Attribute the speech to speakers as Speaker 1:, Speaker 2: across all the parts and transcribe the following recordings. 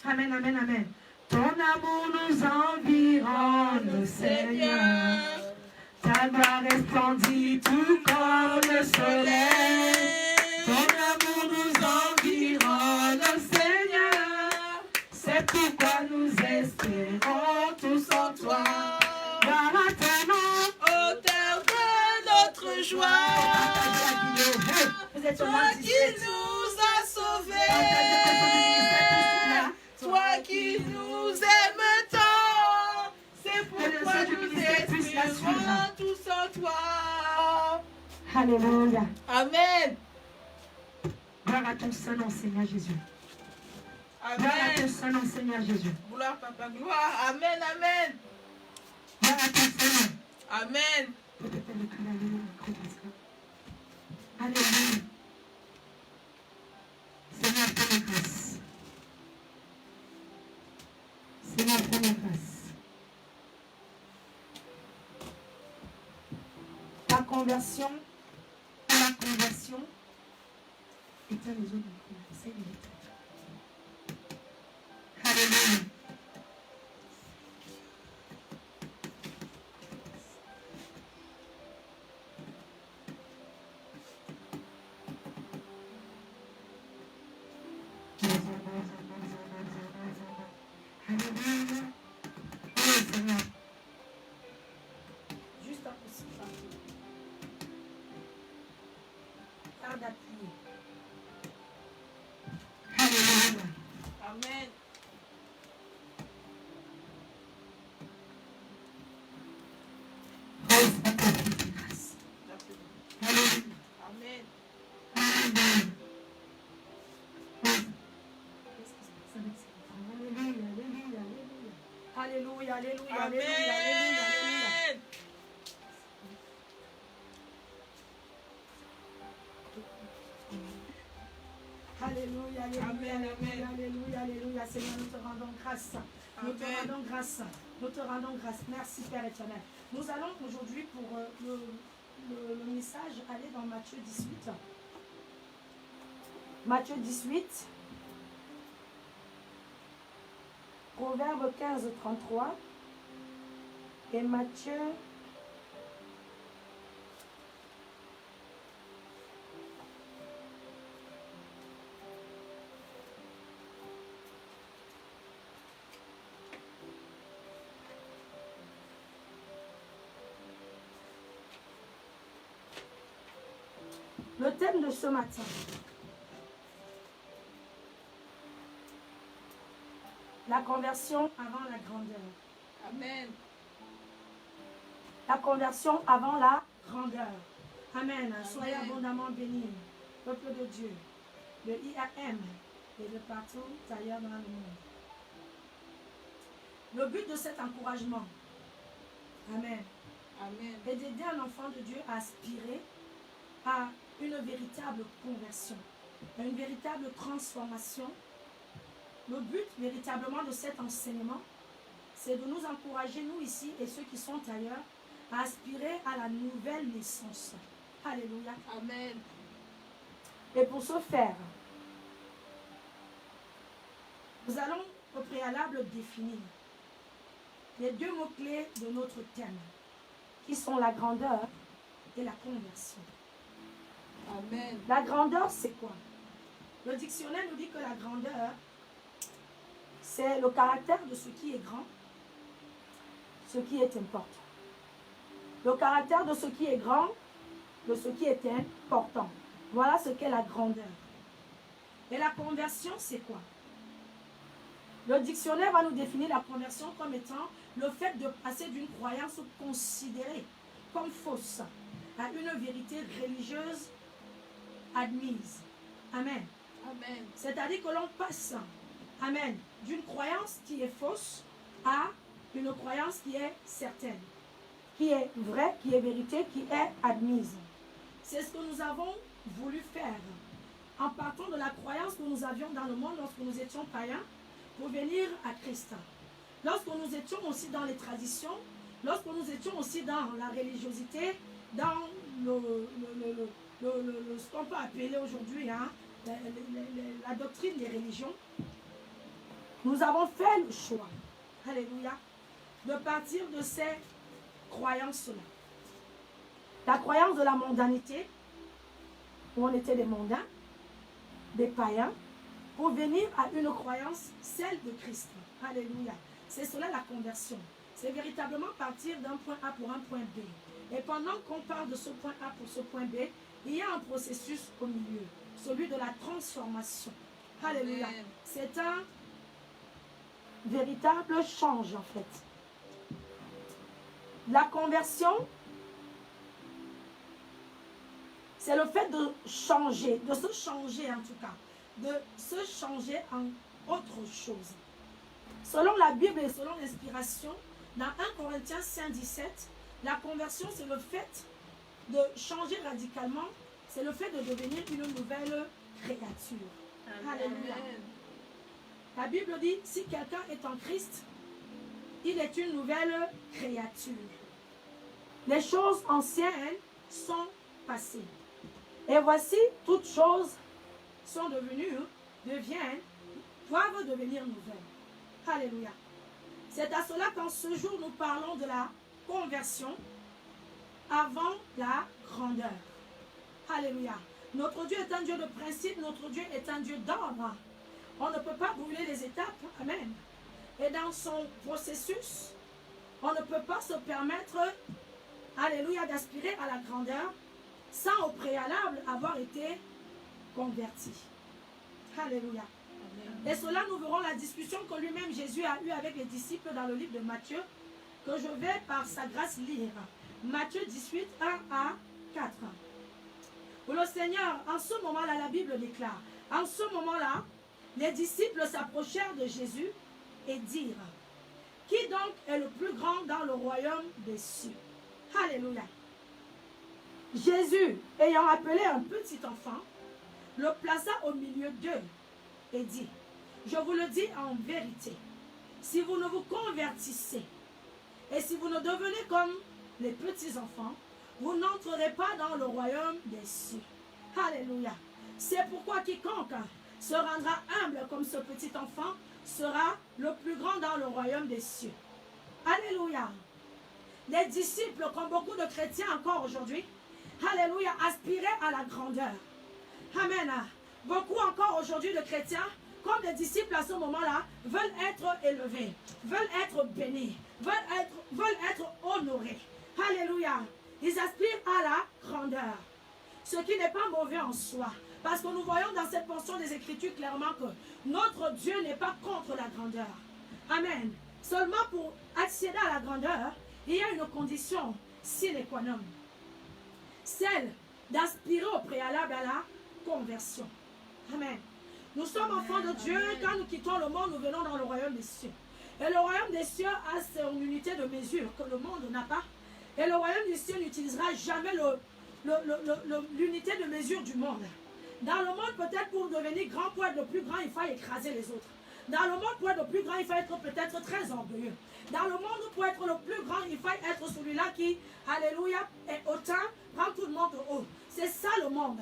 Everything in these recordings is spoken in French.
Speaker 1: Amen, amen, amen. Ton amour nous environne, Seigneur. Ta gloire resplendit tout comme le soleil. Ton amour nous environne, Seigneur. C'est pourquoi nous espérons tous en toi. Gloire à ton nom,
Speaker 2: Auteur de notre joie.
Speaker 1: Vous êtes
Speaker 2: Toi qui nous as sauvés. Toi qui nous aimes tant. C'est pourquoi nous espérons tous en toi.
Speaker 1: Alléluia.
Speaker 2: Amen.
Speaker 1: Gloire à ton Saint-Nom, Seigneur Jésus. Gloire à ton
Speaker 2: Amen.
Speaker 1: Saint-Nom, Seigneur Jésus.
Speaker 2: Gloire, Papa, gloire. Amen, amen.
Speaker 1: Gloire à ton Saint-Nom.
Speaker 2: Amen.
Speaker 1: Alléluia. Seigneur, fais grâce. Seigneur, fais grâce. La conversion, éteins les autres. C'est Alléluia. Alléluia. Oui, Seigneur. Juste un peu ça. Garde appuyé. Alléluia.
Speaker 2: Amen. Amen.
Speaker 1: Alléluia, alléluia, alléluia,
Speaker 2: Amen.
Speaker 1: alléluia, alléluia. Alléluia, alléluia,
Speaker 2: Amen,
Speaker 1: alléluia, alléluia, alléluia. Seigneur, nous te rendons grâce. Nous te
Speaker 2: Amen.
Speaker 1: rendons grâce. Nous te rendons grâce. Merci, Père éternel. Nous allons aujourd'hui, pour le message, aller dans Matthieu 18. Matthieu 18. Proverbe 15, 33. Et Matthieu 18. Le thème de ce matin. La conversion avant la grandeur.
Speaker 2: Amen.
Speaker 1: La conversion avant la grandeur. Amen. Soyez
Speaker 2: Amen.
Speaker 1: abondamment bénis, peuple de Dieu, de IAM et de partout ailleurs dans le monde. Le but de cet encouragement, Amen,
Speaker 2: Amen.
Speaker 1: est d'aider un enfant de Dieu à aspirer à une véritable conversion, à une véritable transformation. Le but véritablement de cet enseignement, c'est de nous encourager, nous ici et ceux qui sont ailleurs, à aspirer à la nouvelle naissance. Alléluia.
Speaker 2: Amen.
Speaker 1: Et pour ce faire, nous allons au préalable définir les deux mots-clés de notre thème, qui sont la grandeur et la conversion.
Speaker 2: Amen.
Speaker 1: La grandeur, c'est quoi? Le dictionnaire nous dit que la grandeur, c'est le caractère de ce qui est grand, ce qui est important. Le caractère de ce qui est grand, de ce qui est important. Voilà ce qu'est la grandeur. Et la conversion, c'est quoi? Le dictionnaire va nous définir la conversion comme étant le fait de passer d'une croyance considérée comme fausse à une vérité religieuse admise. Amen.
Speaker 2: Amen.
Speaker 1: C'est-à-dire que l'on passe, amen, d'une croyance qui est fausse à une croyance qui est certaine, qui est vraie, qui est vérité, qui est admise. C'est ce que nous avons voulu faire en partant de la croyance que nous avions dans le monde lorsque nous étions païens pour venir à Christ. Lorsque nous étions aussi dans les traditions, lorsque nous étions aussi dans la religiosité, dans ce qu'on peut appeler aujourd'hui la doctrine des religions, nous avons fait le choix, alléluia, de partir de ces croyances-là. La croyance de la mondanité, où on était des mondains, des païens, pour venir à une croyance, celle de Christ. Alléluia. C'est cela la conversion. C'est véritablement partir d'un point A pour un point B. Et pendant qu'on part de ce point A pour ce point B, il y a un processus au milieu, celui de la transformation. Alléluia. C'est un véritable change en fait. La conversion, c'est le fait de changer, de se changer en tout cas, de se changer en autre chose. Selon la Bible et selon l'inspiration, dans 1 Corinthiens 5,17, la conversion, c'est le fait de changer radicalement, c'est le fait de devenir une nouvelle créature. Amen. Alléluia. La Bible dit, si quelqu'un est en Christ, il est une nouvelle créature. Les choses anciennes sont passées. Et voici, toutes choses sont devenues, doivent devenir nouvelles. Alléluia. C'est à cela qu'en ce jour, nous parlons de la conversion avant la grandeur. Alléluia. Notre Dieu est un Dieu de principe, notre Dieu est un Dieu d'ordre. On ne peut pas brûler les étapes. Amen. Et dans son processus, on ne peut pas se permettre, alléluia, d'aspirer à la grandeur sans au préalable avoir été converti. Alléluia. Et cela, nous verrons la discussion que lui-même Jésus a eue avec les disciples dans le livre de Matthieu, que je vais par sa grâce lire. Matthieu 18, 1 à 4. Où le Seigneur, en ce moment-là, la Bible déclare, en ce moment-là, les disciples s'approchèrent de Jésus et dirent, qui donc est le plus grand dans le royaume des cieux? Alléluia. Jésus, ayant appelé un petit enfant, le plaça au milieu d'eux et dit, je vous le dis en vérité, si vous ne vous convertissez et si vous ne devenez comme les petits enfants, vous n'entrerez pas dans le royaume des cieux. Alléluia. C'est pourquoi quiconque se rendra humble comme ce petit enfant sera le plus grand dans le royaume des cieux. Alléluia. Les disciples, comme beaucoup de chrétiens encore aujourd'hui, alléluia, aspiraient à la grandeur. Amen. Beaucoup encore aujourd'hui de chrétiens, comme des disciples à ce moment-là, veulent être élevés, veulent être bénis, veulent être honorés. Alléluia. Ils aspirent à la grandeur. Ce qui n'est pas mauvais en soi. Parce que nous voyons dans cette portion des Écritures clairement que notre Dieu n'est pas contre la grandeur. Amen. Seulement pour accéder à la grandeur, il y a une condition sine qua non. Celle d'aspirer au préalable à la conversion. Amen. Nous sommes enfants de Dieu. Quand nous quittons le monde, nous venons dans le royaume des cieux. Et le royaume des cieux a son unité de mesure que le monde n'a pas. Et le royaume des cieux n'utilisera jamais l'unité de mesure du monde. Dans le monde, peut-être pour devenir grand, pour être le plus grand, il faut écraser les autres. Dans le monde, pour être le plus grand, il faut être peut-être très orgueilleux. Dans le monde, pour être le plus grand, il faut être celui-là qui, alléluia, est hautain, prend tout le monde haut. C'est ça le monde.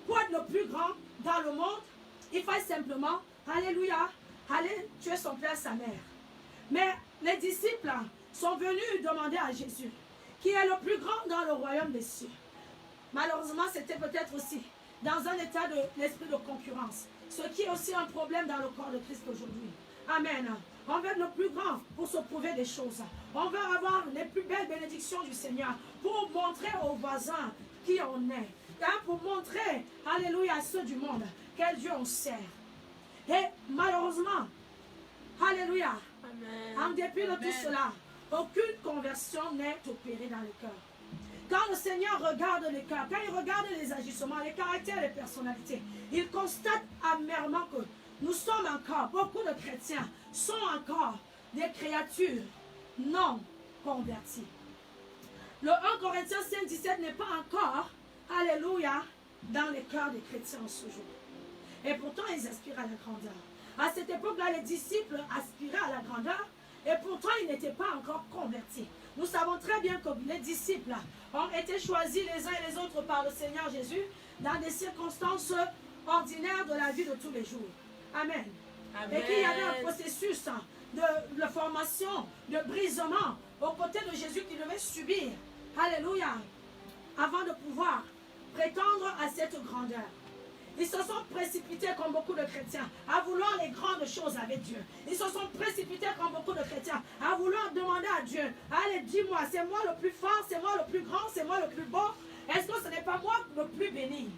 Speaker 1: Pour être le plus grand dans le monde, il faut simplement, alléluia, aller tuer son père, sa mère. Mais les disciples sont venus demander à Jésus, qui est le plus grand dans le royaume des cieux. Malheureusement, c'était peut-être aussi dans un état de l'esprit de concurrence. Ce qui est aussi un problème dans le corps de Christ aujourd'hui. Amen. On veut être le plus grand pour se prouver des choses. On veut avoir les plus belles bénédictions du Seigneur pour montrer aux voisins qui on est. Pour montrer, alléluia, à ceux du monde, quel Dieu on sert. Et malheureusement, alléluia, amen, en dépit de tout cela, aucune conversion n'est opérée dans le cœur. Quand le Seigneur regarde les cœurs, quand il regarde les agissements, les caractères, les personnalités, il constate amèrement que nous sommes encore, beaucoup de chrétiens sont encore des créatures non converties. Le 1 Corinthiens 5, 17 n'est pas encore, alléluia, dans les cœurs des chrétiens en ce jour. Et pourtant, ils aspirent à la grandeur. À cette époque-là, les disciples aspiraient à la grandeur et pourtant, ils n'étaient pas encore convertis. Nous savons très bien que les disciples ont été choisis les uns et les autres par le Seigneur Jésus dans des circonstances ordinaires de la vie de tous les jours. Amen.
Speaker 2: Amen.
Speaker 1: Et qu'il y avait un processus de formation, de brisement aux côtés de Jésus qui devait subir. Alléluia. Avant de pouvoir prétendre à cette grandeur. Ils se sont précipités comme beaucoup de chrétiens à vouloir les grandes choses avec Dieu. Ils se sont précipités comme beaucoup de chrétiens à vouloir demander à Dieu, allez, dis-moi, c'est moi le plus fort, c'est moi le plus grand, c'est moi le plus beau. Est-ce que ce n'est pas moi le plus béni?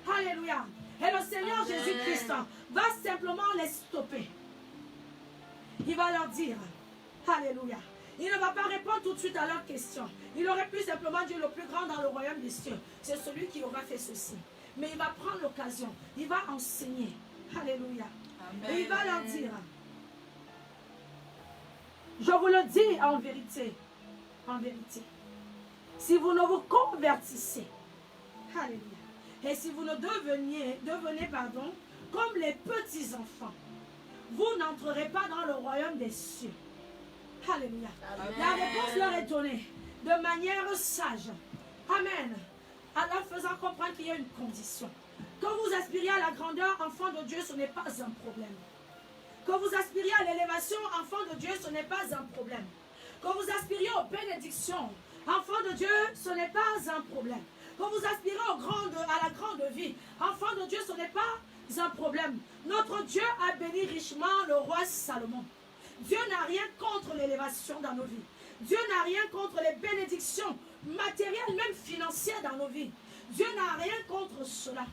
Speaker 1: Alléluia. Et le Seigneur
Speaker 2: Amen.
Speaker 1: Jésus-Christ va simplement les stopper. Il va leur dire, alléluia. Il ne va pas répondre tout de suite à leurs questions. Il aurait pu simplement dire le plus grand dans le royaume des cieux. C'est celui qui aura fait ceci. Mais il va prendre l'occasion. Il va enseigner. Alléluia.
Speaker 2: Amen.
Speaker 1: Et il va leur dire, je vous le dis en vérité, si vous ne vous convertissez, alléluia, et si vous ne devenez comme les petits enfants, vous n'entrerez pas dans le royaume des cieux. Alléluia.
Speaker 2: Amen.
Speaker 1: La réponse leur est donnée de manière sage. Amen. En leur faisant comprendre qu'il y a une condition. Quand vous aspirez à la grandeur, enfant de Dieu, ce n'est pas un problème. Quand vous aspirez à l'élévation, enfant de Dieu, ce n'est pas un problème. Quand vous aspirez aux bénédictions, enfant de Dieu, ce n'est pas un problème. Quand vous aspirez à la grande vie, enfant de Dieu, ce n'est pas un problème. Notre Dieu a béni richement le roi Salomon. Dieu n'a rien contre l'élévation dans nos vies. Dieu n'a rien contre les bénédictions matérielles, même financières dans nos vies. Dieu n'a rien contre cela.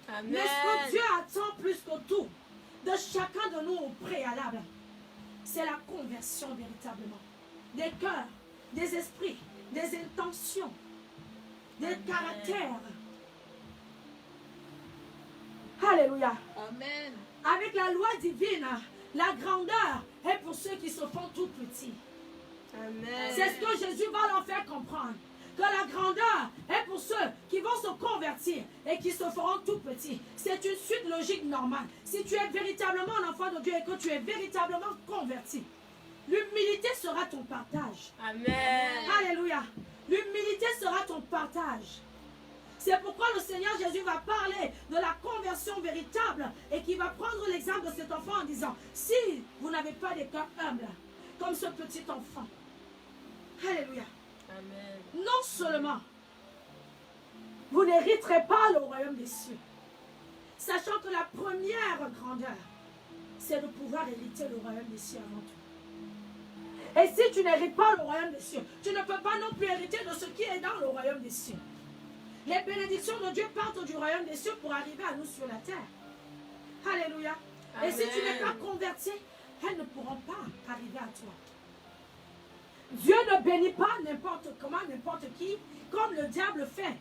Speaker 2: Amen.
Speaker 1: Mais ce que Dieu attend plus que tout de chacun de nous au préalable, c'est la conversion véritablement. Des cœurs, des esprits, des intentions, des caractères. Alléluia.
Speaker 2: Amen.
Speaker 1: Avec la loi divine, la grandeur est pour ceux qui se font tout petits.
Speaker 2: Amen.
Speaker 1: C'est ce que Jésus va leur faire comprendre. Que la grandeur est pour ceux qui vont se convertir et qui se feront tout petits. C'est une suite logique normale. Si tu es véritablement un enfant de Dieu et que tu es véritablement converti, l'humilité sera ton partage.
Speaker 2: Amen.
Speaker 1: Alléluia. L'humilité sera ton partage. C'est pourquoi le Seigneur Jésus va parler de la conversion véritable et qui va prendre l'exemple de cet enfant en disant, si vous n'avez pas des cœurs humbles, comme ce petit enfant, alléluia,
Speaker 2: Amen.
Speaker 1: non seulement vous n'hériterez pas le royaume des cieux, sachant que la première grandeur, c'est de pouvoir hériter le royaume des cieux avant tout. Et si tu n'hérites pas le royaume des cieux, tu ne peux pas non plus hériter de ce qui est dans le royaume des cieux. Les bénédictions de Dieu partent du royaume des cieux pour arriver à nous sur la terre. Alléluia.
Speaker 2: Amen.
Speaker 1: Et si tu n'es pas converti, elles ne pourront pas arriver à toi. Dieu ne bénit pas n'importe comment, n'importe qui, comme le diable fait.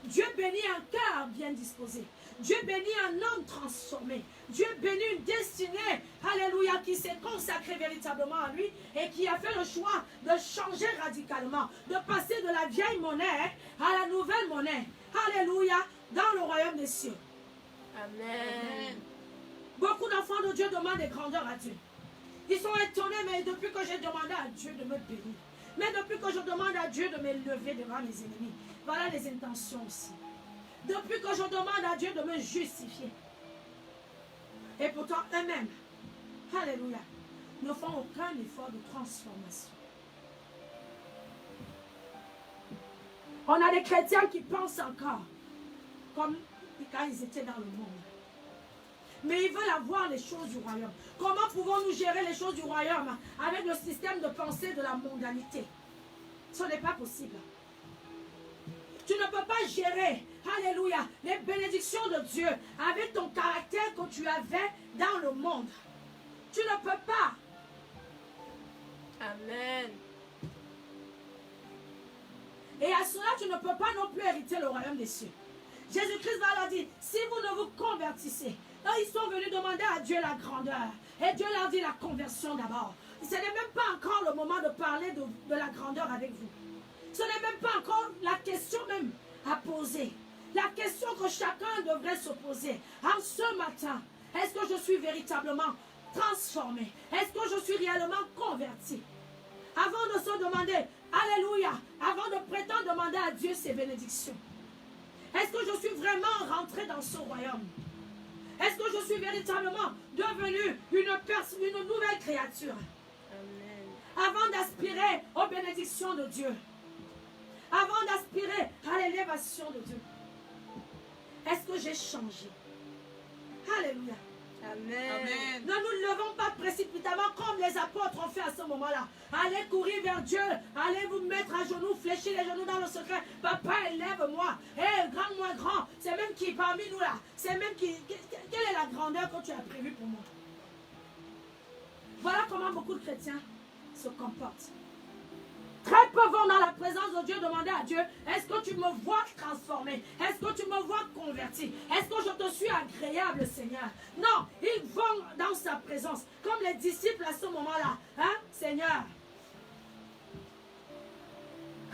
Speaker 1: Dieu bénit un cœur bien disposé. Dieu bénit un homme transformé. Dieu bénit une destinée, alléluia, qui s'est consacrée véritablement à lui et qui a fait le choix de changer radicalement, de passer de la vieille monnaie à la nouvelle monnaie. Alléluia, dans le royaume des cieux.
Speaker 2: Amen.
Speaker 1: Beaucoup d'enfants de Dieu demandent des grandeurs à Dieu. Ils sont étonnés, mais depuis que j'ai demandé à Dieu de me bénir, mais depuis que je demande à Dieu de m'élever devant mes ennemis, voilà les intentions aussi. Depuis que je demande à Dieu de me justifier. Et pourtant, eux-mêmes, alléluia, ne font aucun effort de transformation. On a des chrétiens qui pensent encore comme quand ils étaient dans le monde. Mais ils veulent avoir les choses du royaume. Comment pouvons-nous gérer les choses du royaume avec le système de pensée de la mondanité? Ce n'est pas possible. Tu ne peux pas gérer, alléluia, les bénédictions de Dieu avec ton caractère que tu avais dans le monde. Tu ne peux pas.
Speaker 2: Amen.
Speaker 1: Et à cela, tu ne peux pas non plus hériter le royaume des cieux. Jésus-Christ va leur dire, si vous ne vous convertissez, là, ils sont venus demander à Dieu la grandeur. Et Dieu leur dit la conversion d'abord. Ce n'est même pas encore le moment de parler de la grandeur avec vous. Ce n'est même pas encore la question même à poser. La question que chacun devrait se poser. En ce matin, est-ce que je suis véritablement transformé? Est-ce que je suis réellement converti? Avant de se demander, alléluia, avant de prétendre demander à Dieu ses bénédictions. Est-ce que je suis vraiment rentré dans ce royaume? Est-ce que je suis véritablement devenue une nouvelle créature? Avant d'aspirer aux bénédictions de Dieu, avant d'aspirer à l'élévation de Dieu, est-ce que j'ai changé? Alléluia.
Speaker 2: Amen.
Speaker 1: Ne nous levons pas précipitamment comme les apôtres ont fait à ce moment-là. Allez courir vers Dieu. Allez vous mettre à genoux, fléchir les genoux dans le secret. Papa, élève-moi. Grand-moi grand. C'est même qui parmi nous là. C'est même qui... Quelle est la grandeur que tu as prévue pour moi? Voilà comment beaucoup de chrétiens se comportent. Très peu vont dans la présence de Dieu demander à Dieu, est-ce que tu me vois transformé? Est-ce que tu me vois converti? Est-ce que je te suis agréable, Seigneur? Non, ils vont dans sa présence, comme les disciples à ce moment-là. Hein, Seigneur,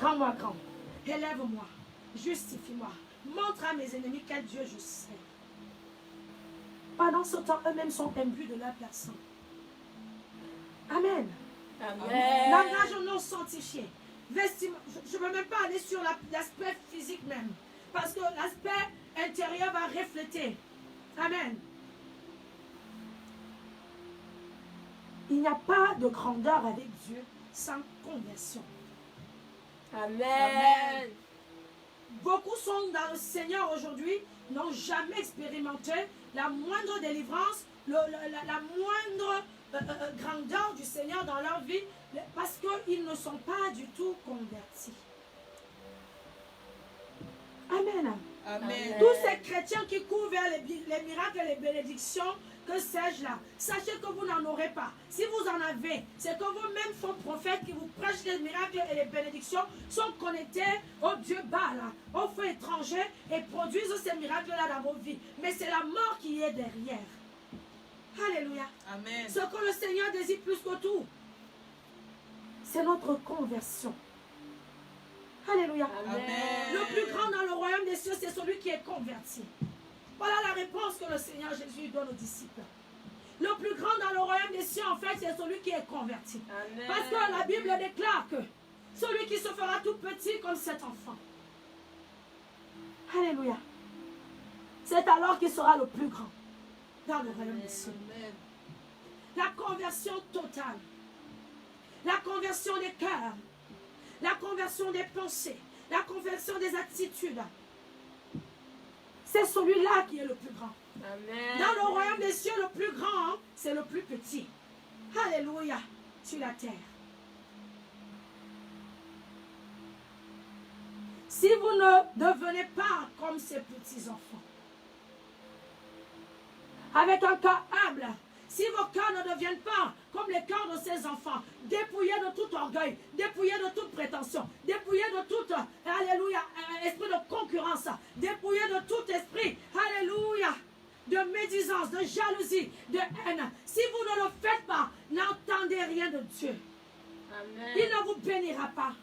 Speaker 1: rends-moi grand, élève-moi, justifie-moi, montre à mes ennemis quel Dieu je sais. Pendant ce temps, eux-mêmes sont imbus de leur personne. Amen.
Speaker 2: Amen.
Speaker 1: Langage non sanctifié. Vestiment. Je ne veux même pas aller sur l'aspect physique même. Parce que l'aspect intérieur va refléter. Amen. Il n'y a pas de grandeur avec Dieu sans conversion.
Speaker 2: Amen.
Speaker 1: Beaucoup sont dans le Seigneur aujourd'hui, n'ont jamais expérimenté la moindre délivrance, la moindre grandeur du Seigneur dans leur vie, parce qu'ils ne sont pas du tout convertis. Amen.
Speaker 2: Amen.
Speaker 1: Tous ces chrétiens qui courent vers les miracles et les bénédictions, que sais-je là, sachez que vous n'en aurez pas. Si vous en avez, c'est que vous-même, faux prophètes qui vous prêchent les miracles et les bénédictions, sont connectés au Dieu Baal, au feu étranger, et produisent ces miracles-là dans vos vies. Mais c'est la mort qui est derrière. Alléluia.
Speaker 2: Amen.
Speaker 1: Ce que le Seigneur désire plus que tout, c'est notre conversion. Alléluia.
Speaker 2: Amen.
Speaker 1: Le plus grand dans le royaume des cieux, c'est celui qui est converti. Voilà la réponse que le Seigneur Jésus donne aux disciples. Le plus grand dans le royaume des cieux, en fait, c'est celui qui est converti.
Speaker 2: Amen.
Speaker 1: Parce que la Bible déclare que celui qui se fera tout petit comme cet enfant. Alléluia. C'est alors qu'il sera le plus grand dans le royaume des cieux.
Speaker 2: Amen.
Speaker 1: La conversion totale. La conversion des cœurs. La conversion des pensées. La conversion des attitudes. C'est celui-là qui est le plus grand.
Speaker 2: Amen.
Speaker 1: Dans le royaume des cieux, le plus grand, c'est le plus petit. Alléluia. Sur la terre. Si vous ne devenez pas comme ces petits-enfants, avec un cœur humble, si vos cœurs ne deviennent pas comme les cœurs de ces enfants, dépouillés de tout orgueil, dépouillés de toute prétention, dépouillés de tout, alléluia, esprit de concurrence, dépouillés de tout esprit, alléluia, de médisance, de jalousie, de haine. Si vous ne le faites pas, n'entendez rien de Dieu.
Speaker 2: Amen.
Speaker 1: Il ne vous bénira pas.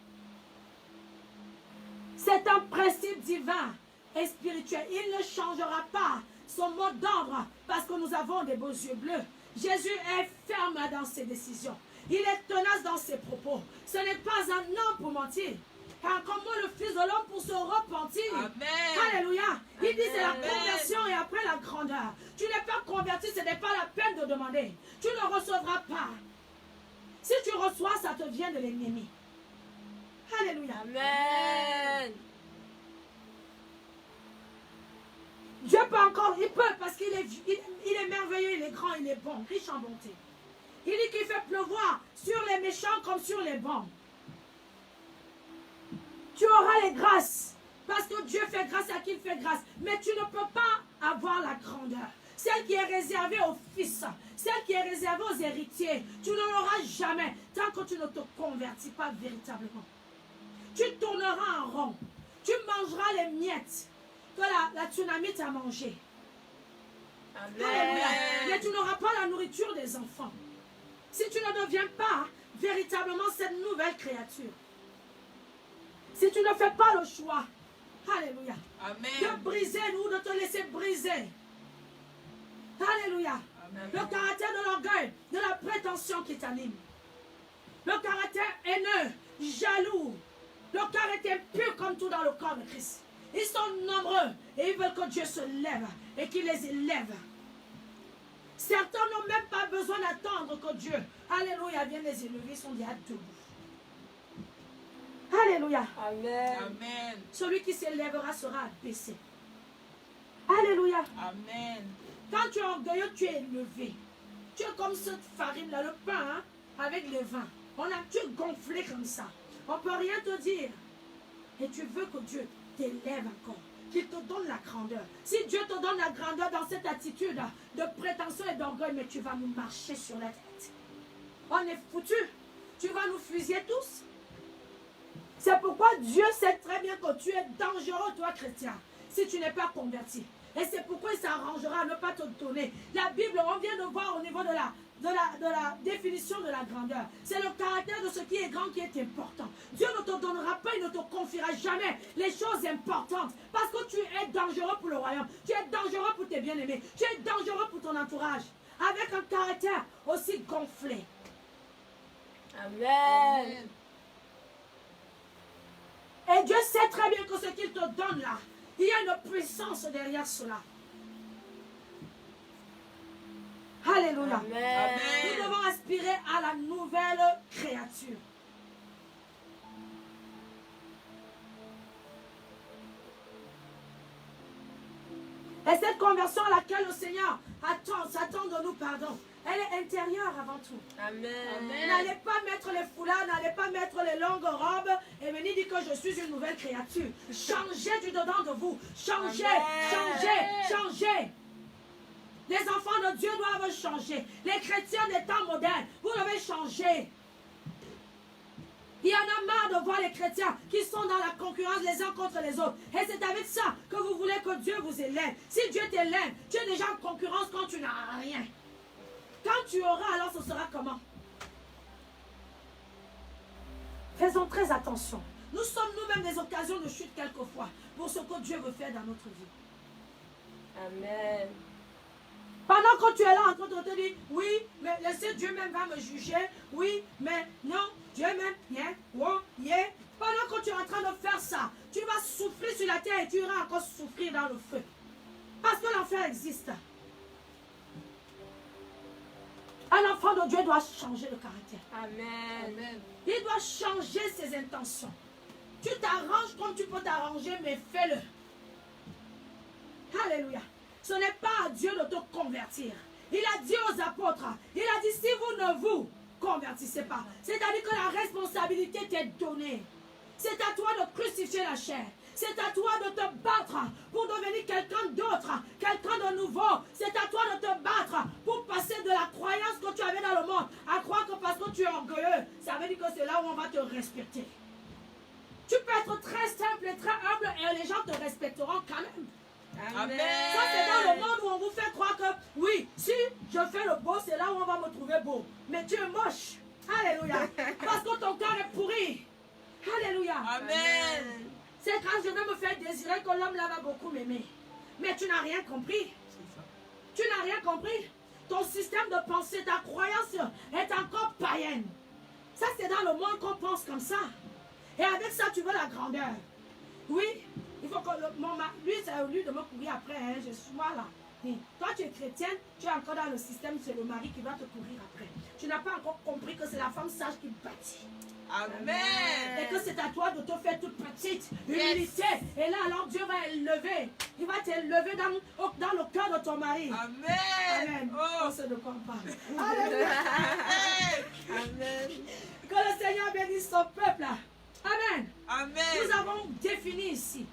Speaker 1: C'est un principe divin et spirituel. Il ne changera pas son mot d'ordre parce que nous avons des beaux yeux bleus. Jésus est ferme dans ses décisions. Il est tenace dans ses propos. Ce n'est pas un homme pour mentir. Car comme moi, le Fils de l'homme pour se repentir.
Speaker 2: Amen.
Speaker 1: Alléluia. Il dit c'est la
Speaker 2: Amen.
Speaker 1: conversion et après la grandeur. Tu n'es pas converti, ce n'est pas la peine de demander. Tu ne recevras pas. Si tu reçois, ça te vient de l'ennemi. Alléluia.
Speaker 2: Amen.
Speaker 1: Dieu peut encore, il peut parce qu'il est, il est merveilleux, il est grand, il est bon, riche en bonté. Il dit qu'il fait pleuvoir sur les méchants comme sur les bons. Tu auras les grâces parce que Dieu fait grâce à qui il fait grâce. Mais tu ne peux pas avoir la grandeur. Celle qui est réservée aux fils, celle qui est réservée aux héritiers, tu ne l'auras jamais tant que tu ne te convertis pas véritablement. Tu tourneras en rond. Tu mangeras les miettes que la tsunami t'a mangé.
Speaker 2: Amen.
Speaker 1: Mais tu n'auras pas la nourriture des enfants. Si tu ne deviens pas véritablement cette nouvelle créature. Si tu ne fais pas le choix. Alléluia.
Speaker 2: Amen.
Speaker 1: De briser ou de te laisser briser. Alléluia.
Speaker 2: Amen.
Speaker 1: Le caractère de l'orgueil, de la prétention qui t'anime. Le caractère haineux, jaloux. Le cœur est impur comme tout dans le corps de Christ. Ils sont nombreux et ils veulent que Dieu se lève et qu'il les élève. Certains n'ont même pas besoin d'attendre que Dieu, alléluia, vienne les élever, ils sont déjà debout. Alléluia.
Speaker 3: Amen.
Speaker 2: Amen.
Speaker 1: Celui qui s'élèvera sera abaissé. Alléluia.
Speaker 2: Amen.
Speaker 1: Quand tu es orgueilleux, tu es élevé. Tu es comme cette farine-là, le pain, hein, avec le vin. Tu es gonflé comme ça. On ne peut rien te dire. Et tu veux que Dieu t'élève encore, qu'il te donne la grandeur. Si Dieu te donne la grandeur dans cette attitude de prétention et d'orgueil, mais tu vas nous marcher sur la tête. On est foutus. Tu vas nous fusiller tous. C'est pourquoi Dieu sait très bien que tu es dangereux, toi, chrétien, si tu n'es pas converti. Et c'est pourquoi il s'arrangera à ne pas te donner. La Bible, on vient de voir au niveau de la définition de la grandeur. C'est le caractère de ce qui est grand qui est important. Dieu ne te donnera pas, il ne te confiera jamais les choses importantes. Parce que tu es dangereux pour le royaume. Tu es dangereux pour tes bien-aimés. Tu es dangereux pour ton entourage. Avec un caractère aussi gonflé.
Speaker 3: Amen.
Speaker 1: Et Dieu sait très bien que ce qu'il te donne là, il y a une puissance derrière cela. Alléluia.
Speaker 3: Amen.
Speaker 1: Nous devons aspirer à la nouvelle créature. Et cette conversion à laquelle le Seigneur s'attend de nous, pardon, elle est intérieure avant tout.
Speaker 3: Amen.
Speaker 1: N'allez pas mettre les foulards, n'allez pas mettre les longues robes et venir dire que je suis une nouvelle créature. Changez du dedans de vous. Changez, changez, changez. Les enfants de Dieu doivent changer. Les chrétiens des temps modernes, vous devez changer. Il y en a marre de voir les chrétiens qui sont dans la concurrence les uns contre les autres. Et c'est avec ça que vous voulez que Dieu vous élève. Si Dieu t'élève, tu es déjà en concurrence quand tu n'as rien. Quand tu auras, alors ce sera comment? Faisons très attention. Nous sommes nous-mêmes des occasions de chute quelquefois pour ce que Dieu veut faire dans notre vie.
Speaker 3: Amen.
Speaker 1: Pendant que tu es là en train de te dire, oui, mais laissez Dieu même va me juger, oui, mais non, Dieu même, yeah, wow, yeah. Pendant que tu es en train de faire ça, tu vas souffrir sur la terre et tu iras encore souffrir dans le feu. Parce que l'enfer existe. Un enfant de Dieu doit changer de caractère.
Speaker 3: Amen.
Speaker 2: Amen.
Speaker 1: Il doit changer ses intentions. Tu t'arranges comme tu peux t'arranger, mais fais-le. Alléluia. Ce n'est pas à Dieu de te convertir. Il a dit aux apôtres, il a dit si vous ne vous convertissez pas, c'est-à-dire que la responsabilité t'est donnée. C'est à toi de crucifier la chair. C'est à toi de te battre pour devenir quelqu'un d'autre, quelqu'un de nouveau. C'est à toi de te battre pour passer de la croyance que tu avais dans le monde à croire que parce que tu es orgueilleux, ça veut dire que c'est là où on va te respecter. Tu peux être très simple et très humble et les gens te respecteront quand même.
Speaker 2: Amen.
Speaker 1: Ça, c'est dans le monde où on vous fait croire que, oui, si je fais le beau, c'est là où on va me trouver beau. Mais tu es moche. Alléluia. Parce que ton cœur est pourri. Alléluia.
Speaker 2: Amen.
Speaker 1: C'est quand je vais me faire désirer que l'homme là va beaucoup m'aimer. Mais tu n'as rien compris. Tu n'as rien compris. Ton système de pensée, ta croyance est encore païenne. Ça, c'est dans le monde qu'on pense comme ça. Et avec ça, tu veux la grandeur. Oui, il faut que lui, c'est au lieu de me courir après. Hein, je suis moi là. Et toi, tu es chrétienne, tu es encore dans le système, c'est le mari qui va te courir après. Tu n'as pas encore compris que c'est la femme sage qui bâtit.
Speaker 2: Amen.
Speaker 1: Et que c'est à toi de te faire toute petite, humilité. Et là, alors Dieu va élever. Il va t'élever dans le cœur de ton mari.
Speaker 2: Amen.
Speaker 1: Amen.
Speaker 2: Oh.
Speaker 1: On sait de quoi on parle. Alléluia.
Speaker 3: Amen.
Speaker 1: Que le Seigneur bénisse son peuple. Amen.
Speaker 2: Amen.
Speaker 1: Nous avons défini ici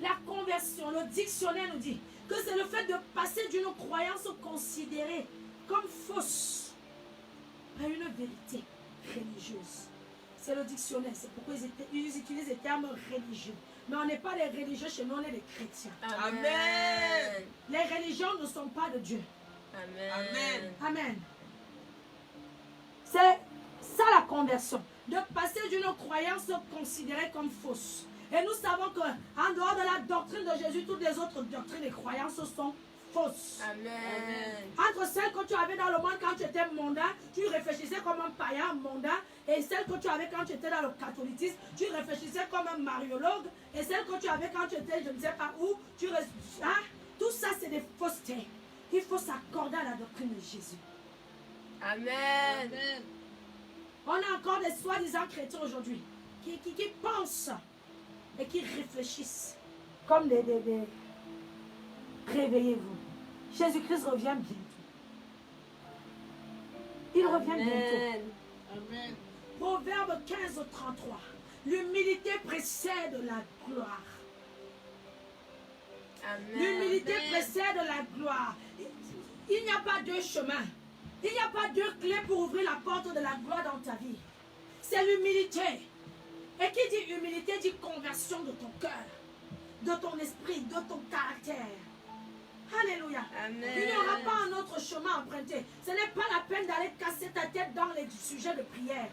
Speaker 1: la conversion. Le dictionnaire nous dit que c'est le fait de passer d'une croyance considérée comme fausse à une vérité religieuse. C'est le dictionnaire, c'est pourquoi ils utilisent les termes religieux. Mais on n'est pas des religieux chez nous, on est des chrétiens.
Speaker 2: Amen.
Speaker 1: Les religions ne sont pas de Dieu.
Speaker 3: Amen.
Speaker 2: Amen.
Speaker 1: Amen. C'est ça la conversion. De passer d'une croyance considérée comme fausse. Et nous savons qu'en dehors de la doctrine de Jésus, toutes les autres doctrines et croyances sont fausses.
Speaker 3: Amen.
Speaker 1: Entre celles que tu avais dans le monde quand tu étais mondain, tu réfléchissais comme un païen mondain, et celles que tu avais quand tu étais dans le catholicisme, tu réfléchissais comme un mariologue, et celles que tu avais quand tu étais je ne sais pas où, tout ça c'est des faussetés. Il faut s'accorder à la doctrine de Jésus.
Speaker 3: Amen.
Speaker 2: Amen.
Speaker 1: On a encore des soi-disant chrétiens aujourd'hui qui pensent et qui réfléchissent comme des réveillez-vous. Jésus-Christ revient bientôt. Il revient bientôt.
Speaker 3: Amen.
Speaker 2: Amen.
Speaker 1: Proverbe 15 au 33. L'humilité précède la gloire.
Speaker 3: Amen.
Speaker 1: L'humilité précède la gloire. Il n'y a pas deux chemins. Il n'y a pas deux clés pour ouvrir la porte de la gloire dans ta vie. C'est l'humilité. Et qui dit humilité dit conversion de ton cœur, de ton esprit, de ton caractère. Alléluia.
Speaker 3: Amen.
Speaker 1: Il n'y aura pas un autre chemin emprunté. Ce n'est pas la peine d'aller casser ta tête dans les sujets de prière.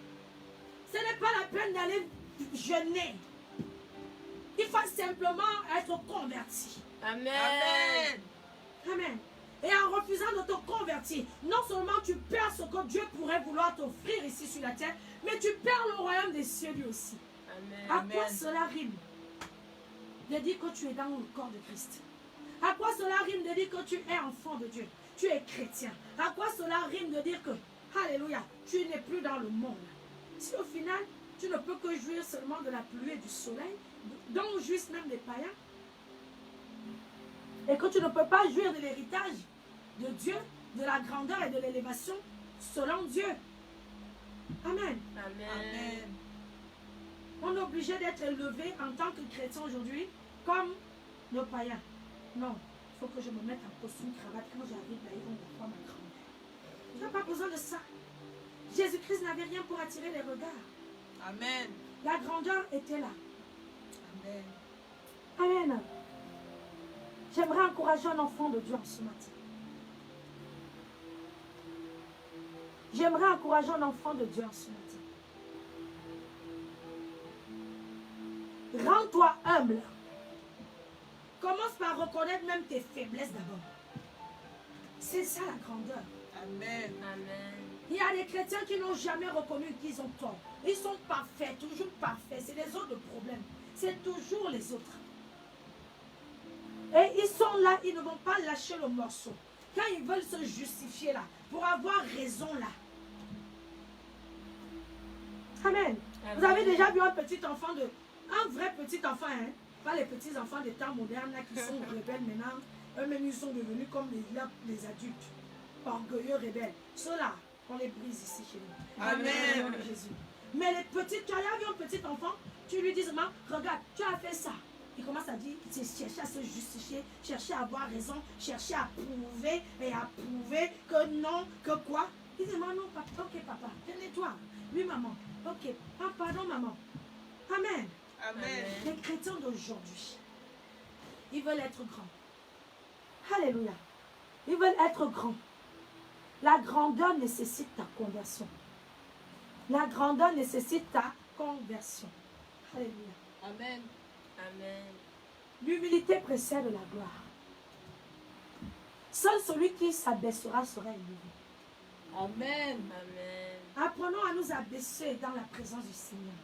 Speaker 1: Ce n'est pas la peine d'aller jeûner. Il faut simplement être converti.
Speaker 3: Amen.
Speaker 1: Amen. Et en refusant de te convertir, non seulement tu perds ce que Dieu pourrait vouloir t'offrir ici sur la terre, mais tu perds le royaume des cieux lui aussi.
Speaker 3: Amen.
Speaker 1: À quoi cela rime de dire que tu es dans le corps de Christ? À quoi cela rime de dire que tu es enfant de Dieu? Tu es chrétien. À quoi cela rime de dire que, alléluia, tu n'es plus dans le monde? Si au final, tu ne peux que jouir seulement de la pluie et du soleil, dont jouissent même les païens, et que tu ne peux pas jouir de l'héritage de Dieu, de la grandeur et de l'élévation selon Dieu. Amen.
Speaker 3: Amen.
Speaker 1: On est obligé d'être élevé en tant que chrétien aujourd'hui comme nos païens. Non, il faut que je me mette en costume cravate quand j'arrive là, ils vont me voir ma grandeur. Tu n'as pas besoin de ça. Jésus-Christ n'avait rien pour attirer les regards.
Speaker 2: Amen.
Speaker 1: La grandeur était là.
Speaker 2: Amen.
Speaker 1: Amen. J'aimerais encourager un enfant de Dieu en ce matin. J'aimerais encourager un enfant de Dieu en ce matin. Rends-toi humble. Commence par reconnaître même tes faiblesses d'abord. C'est ça la grandeur.
Speaker 2: Amen.
Speaker 3: Amen.
Speaker 1: Il y a des chrétiens qui n'ont jamais reconnu qu'ils ont tort. Ils sont parfaits, toujours parfaits. C'est les autres le problème. C'est toujours les autres. Et ils sont là, ils ne vont pas lâcher le morceau. Quand ils veulent se justifier là, pour avoir raison là. Amen. Vous avez déjà vu un petit enfant un vrai petit enfant, hein? Pas les petits enfants des temps modernes là qui sont rebelles maintenant. Eux-mêmes ils sont devenus comme les adultes, orgueilleux rebelles. Ceux-là, on les brise ici chez nous.
Speaker 2: Amen.
Speaker 1: Au nom de Jésus. Mais les petits, tu as vu un petit enfant, tu lui dis seulement, regarde, tu as fait ça. Il commence à dire, c'est chercher à se justifier, chercher à avoir raison, chercher à prouver et à prouver que non, que quoi. Il dit, non, papa, ok papa, tenez-toi. Oui maman, ok, ah, pardon maman. Amen.
Speaker 2: Amen.
Speaker 1: Les chrétiens d'aujourd'hui, ils veulent être grands. Alléluia. Ils veulent être grands. La grandeur nécessite ta conversion. La grandeur nécessite ta conversion. Alléluia.
Speaker 2: Amen.
Speaker 3: Amen.
Speaker 1: L'humilité précède la gloire. Seul celui qui s'abaissera sera élevé.
Speaker 2: Amen.
Speaker 3: Amen.
Speaker 1: Apprenons à nous abaisser dans la présence du Seigneur.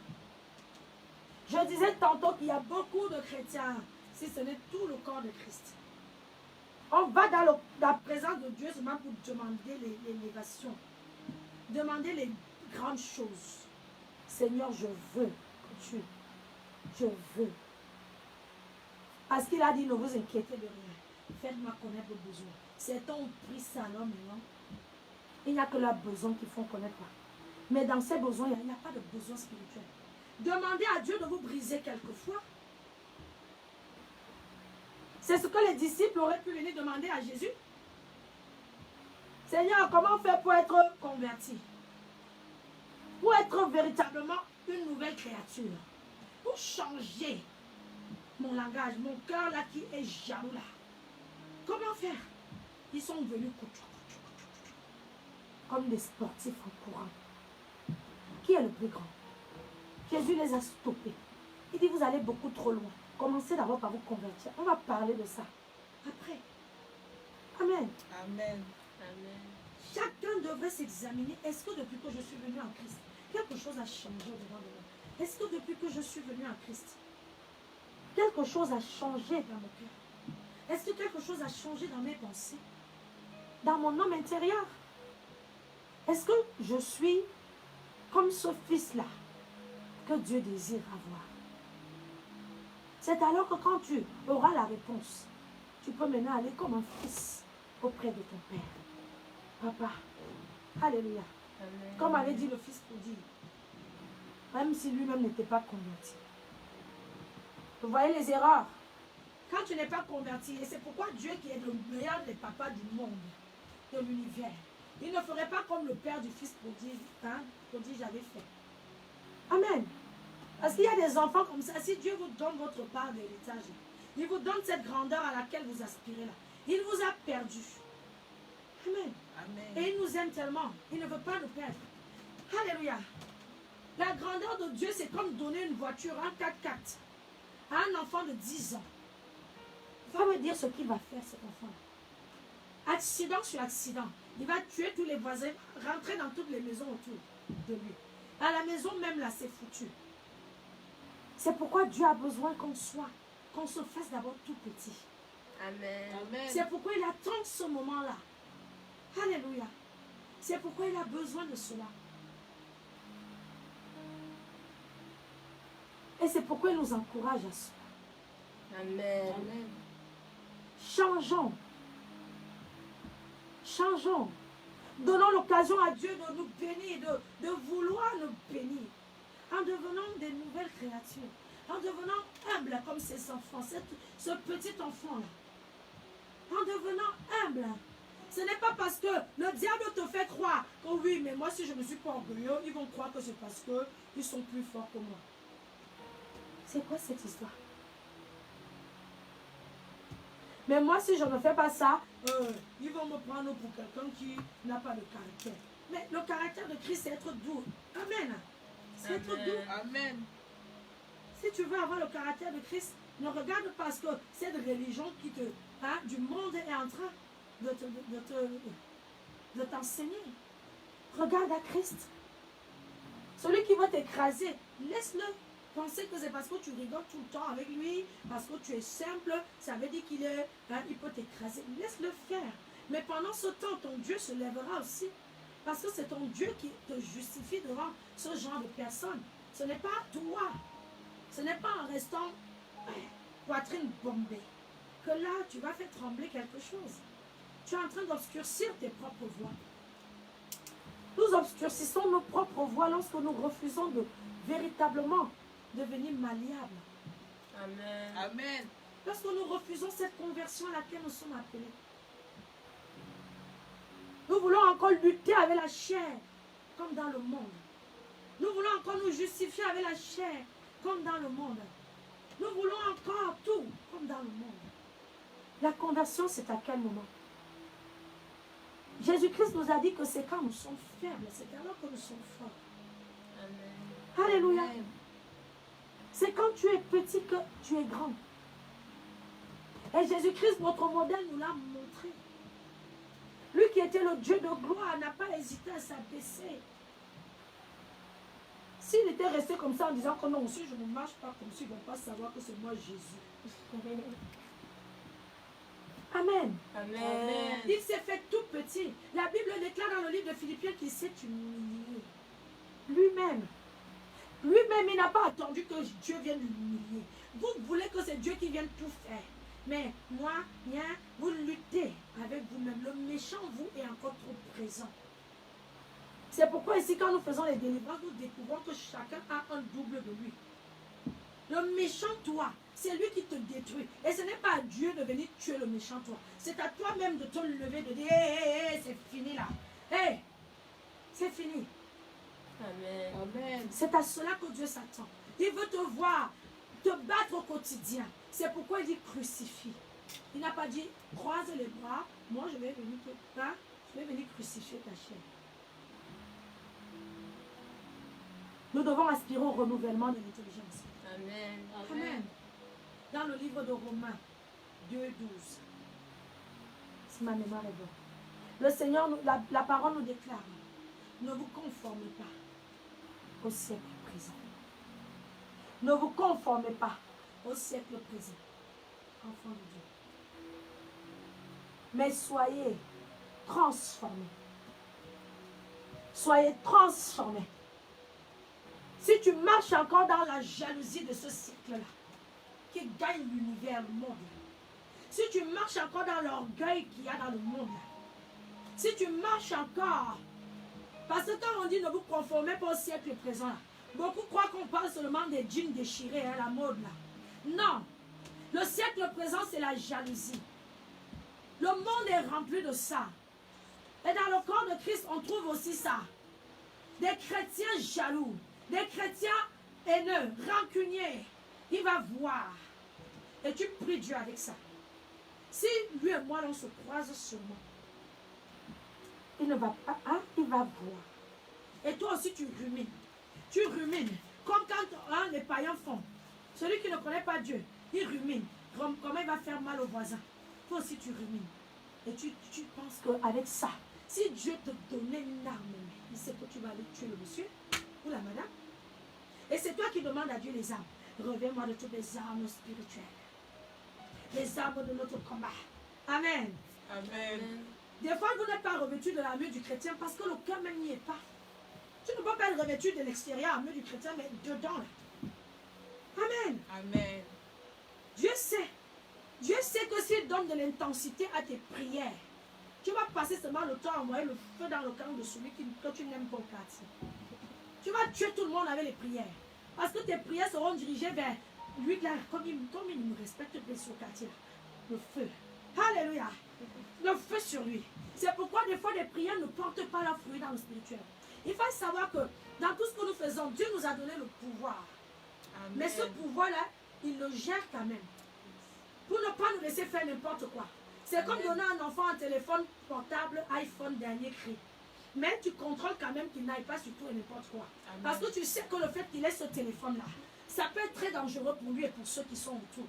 Speaker 1: Je disais tantôt qu'il y a beaucoup de chrétiens, si ce n'est tout le corps de Christ. On va dans la présence de Dieu seulement pour demander l'élévation. Demander les grandes choses. Seigneur, je veux que tu... Je veux. Parce qu'il a dit, ne vous inquiétez de rien. Faites-moi connaître vos besoins. Certains ont pris ça alors maintenant. Il n'y a que leurs besoins qu'ils font connaître. Mais dans ces besoins, il n'y a pas de besoin spirituel. Demandez à Dieu de vous briser quelquefois. C'est ce que les disciples auraient pu venir demander à Jésus. Seigneur, comment faire pour être converti? Pour être véritablement une nouvelle créature. Pour changer mon langage, mon cœur là qui est jaloux là. Comment faire? Ils sont venus comme des sportifs en courant. Qui est le plus grand? Jésus les a stoppés. Il dit, vous allez beaucoup trop loin. Commencez d'abord par vous convertir. On va parler de ça après. Amen.
Speaker 2: Amen.
Speaker 3: Amen.
Speaker 1: Chacun devrait s'examiner. Est-ce que depuis que je suis venu en Christ, quelque chose a changé au-dedans de moi? Est-ce que depuis que je suis venu en Christ, quelque chose a changé dans mon cœur? Est-ce que quelque chose a changé dans mes pensées? dans mon homme intérieur? Est-ce que je suis comme ce fils-là que Dieu désire avoir? C'est alors que quand tu auras la réponse, tu peux maintenant aller comme un fils auprès de ton Père. Papa, alléluia.
Speaker 3: Amen.
Speaker 1: Comme avait dit le fils prodigue, même si lui-même n'était pas converti. Vous voyez les erreurs? Quand tu n'es pas converti, et c'est pourquoi Dieu qui est le meilleur des papas du monde, de l'univers, il ne ferait pas comme le père du fils prodigue, prodige avait fait. Amen. Parce qu'il y a des enfants comme ça, si Dieu vous donne votre part d'héritage, il vous donne cette grandeur à laquelle vous aspirez là. Il vous a perdu. Amen.
Speaker 2: Amen.
Speaker 1: Et il nous aime tellement, il ne veut pas nous perdre. Alléluia. La grandeur de Dieu, c'est comme donner une voiture, un 4x4, à un enfant de 10 ans. Va me dire ce qu'il va faire, cet enfant-là. Accident sur accident. Il va tuer tous les voisins, rentrer dans toutes les maisons autour de lui. À la maison même, là, c'est foutu. C'est pourquoi Dieu a besoin qu'on se fasse d'abord tout petit.
Speaker 3: Amen.
Speaker 2: Amen.
Speaker 1: C'est pourquoi il attend ce moment-là. Alléluia. C'est pourquoi il a besoin de cela. Et c'est pourquoi il nous encourage à cela.
Speaker 3: Amen.
Speaker 2: Amen.
Speaker 1: Changeons. Changeons. Donnons l'occasion à Dieu de nous bénir, de vouloir nous bénir. En devenant des nouvelles créatures. En devenant humbles comme ces enfants, ce petit enfant-là. En devenant humble. Ce n'est pas parce que le diable te fait croire que oui, mais moi si je ne suis pas orgueilleux, ils vont croire que c'est parce qu'ils sont plus forts que moi. C'est quoi cette histoire? Mais moi si je ne fais pas ça, ils vont me prendre pour quelqu'un qui n'a pas de caractère. Mais le caractère de Christ, c'est être doux. Amen. C'est être
Speaker 3: Amen.
Speaker 1: doux.
Speaker 2: Amen.
Speaker 1: Si tu veux avoir le caractère de Christ, ne regarde pas ce que cette religion qui te, du monde est en train de t'enseigner. Regarde à Christ. Celui qui va t'écraser, laisse-le penser que c'est parce que tu rigoles tout le temps avec lui, parce que tu es simple, ça veut dire qu'il peut t'écraser. Laisse-le faire. Mais pendant ce temps, ton Dieu se lèvera aussi. Parce que c'est ton Dieu qui te justifie devant ce genre de personnes. Ce n'est pas toi. Ce n'est pas en restant poitrine bombée que là, tu vas faire trembler quelque chose. Tu es en train d'obscurcir tes propres voies. Nous obscurcissons nos propres voies lorsque nous refusons de véritablement devenir malléables.
Speaker 3: Amen.
Speaker 2: Amen.
Speaker 1: Lorsque nous refusons cette conversion à laquelle nous sommes appelés. Nous voulons encore lutter avec la chair, comme dans le monde. Nous voulons encore nous justifier avec la chair, comme dans le monde. Nous voulons encore tout, comme dans le monde. La conversion, c'est à quel moment? Jésus-Christ nous a dit que c'est quand nous sommes faibles, c'est alors que nous sommes forts.
Speaker 3: Amen.
Speaker 1: Alléluia.
Speaker 2: Amen.
Speaker 1: C'est quand tu es petit que tu es grand. Et Jésus-Christ, notre modèle, nous l'a montré. Lui qui était le Dieu de gloire n'a pas hésité à s'abaisser. S'il était resté comme ça en disant que non, si je ne marche pas comme ça, ils ne vont pas savoir que c'est moi Jésus. Amen.
Speaker 3: Amen.
Speaker 1: Il s'est fait tout petit. La Bible déclare dans le livre de Philippiens qu'il s'est humilié. Lui-même. Lui-même, il n'a pas attendu que Dieu vienne l'humilier. Vous voulez que c'est Dieu qui vienne tout faire. Mais moi, bien, vous luttez avec vous-même. Le méchant, vous, est encore trop présent. C'est pourquoi ici, quand nous faisons les délivrances, nous découvrons que chacun a un double de lui. Le méchant, toi, c'est lui qui te détruit. Et ce n'est pas à Dieu de venir tuer le méchant, toi. C'est à toi-même de te lever, de dire, hé, c'est fini là. Hé, c'est fini.
Speaker 3: Amen.
Speaker 2: Amen.
Speaker 1: C'est à cela que Dieu s'attend. Il veut te voir, te battre au quotidien. C'est pourquoi il dit crucifie. Il n'a pas dit croise les bras, moi je vais venir je vais venir crucifier ta chair. Nous devons aspirer au renouvellement de l'intelligence.
Speaker 3: Amen.
Speaker 1: Amen. Dans le livre de Romains 2:12, si ma mémoire est bonne, le Seigneur, la parole nous déclare, ne vous conformez pas au siècle présent. Ne vous conformez pas au siècle présent, enfants de Dieu. Mais soyez transformés. Soyez transformés. Si tu marches encore dans la jalousie de ce siècle-là, qui gagne l'univers, le monde, si tu marches encore dans l'orgueil qu'il y a dans le monde, si tu marches encore, parce que quand on dit ne vous conformez pas au siècle présent, beaucoup croient qu'on parle seulement des jeans déchirés, la mode là. Non, le siècle présent c'est la jalousie. Le monde est rempli de ça. Et dans le corps de Christ, on trouve aussi ça. Des chrétiens jaloux, des chrétiens haineux, rancuniers. Il va voir. Et tu pries Dieu avec ça. Si lui et moi, on se croise sûrement, il ne va pas, hein, il va voir. Et toi aussi, tu rumines. Tu rumines. Comme quand les païens font. Celui qui ne connaît pas Dieu, il rumine. Comment il va faire mal au voisin. Toi aussi, tu rumines. Et tu penses qu'avec ça, si Dieu te donnait une arme, il sait que tu vas aller tuer le monsieur ou la madame. Et c'est toi qui demandes à Dieu les armes. Reviens-moi de toutes les armes spirituelles. Les armes de notre combat. Amen.
Speaker 2: Amen.
Speaker 1: Des fois, vous n'êtes pas revêtu de l'armure du chrétien parce que le cœur même n'y est pas. Tu ne peux pas être revêtu de l'extérieur, l'armure du chrétien, mais dedans là. Amen.
Speaker 2: Amen.
Speaker 1: Dieu sait. Dieu sait que s'il donne de l'intensité à tes prières, tu vas passer seulement le temps à envoyer le feu dans le camp de celui que tu n'aimes pas au quartier. Tu vas tuer tout le monde avec les prières. Parce que tes prières seront dirigées vers lui, là, comme il nous respecte sur le quartier. Le feu. Alléluia. Le feu sur lui. C'est pourquoi des fois les prières ne portent pas leurs fruits dans le spirituel. Il faut savoir que dans tout ce que nous faisons, Dieu nous a donné le pouvoir.
Speaker 2: Amen.
Speaker 1: Mais ce pouvoir-là, il le gère quand même. Pour ne pas nous laisser faire n'importe quoi. C'est comme donner à un enfant un téléphone portable, iPhone, dernier cri. Mais tu contrôles quand même qu'il n'aille pas sur tout et n'importe quoi.
Speaker 2: Amen.
Speaker 1: Parce que tu sais que le fait qu'il ait ce téléphone-là, ça peut être très dangereux pour lui et pour ceux qui sont autour.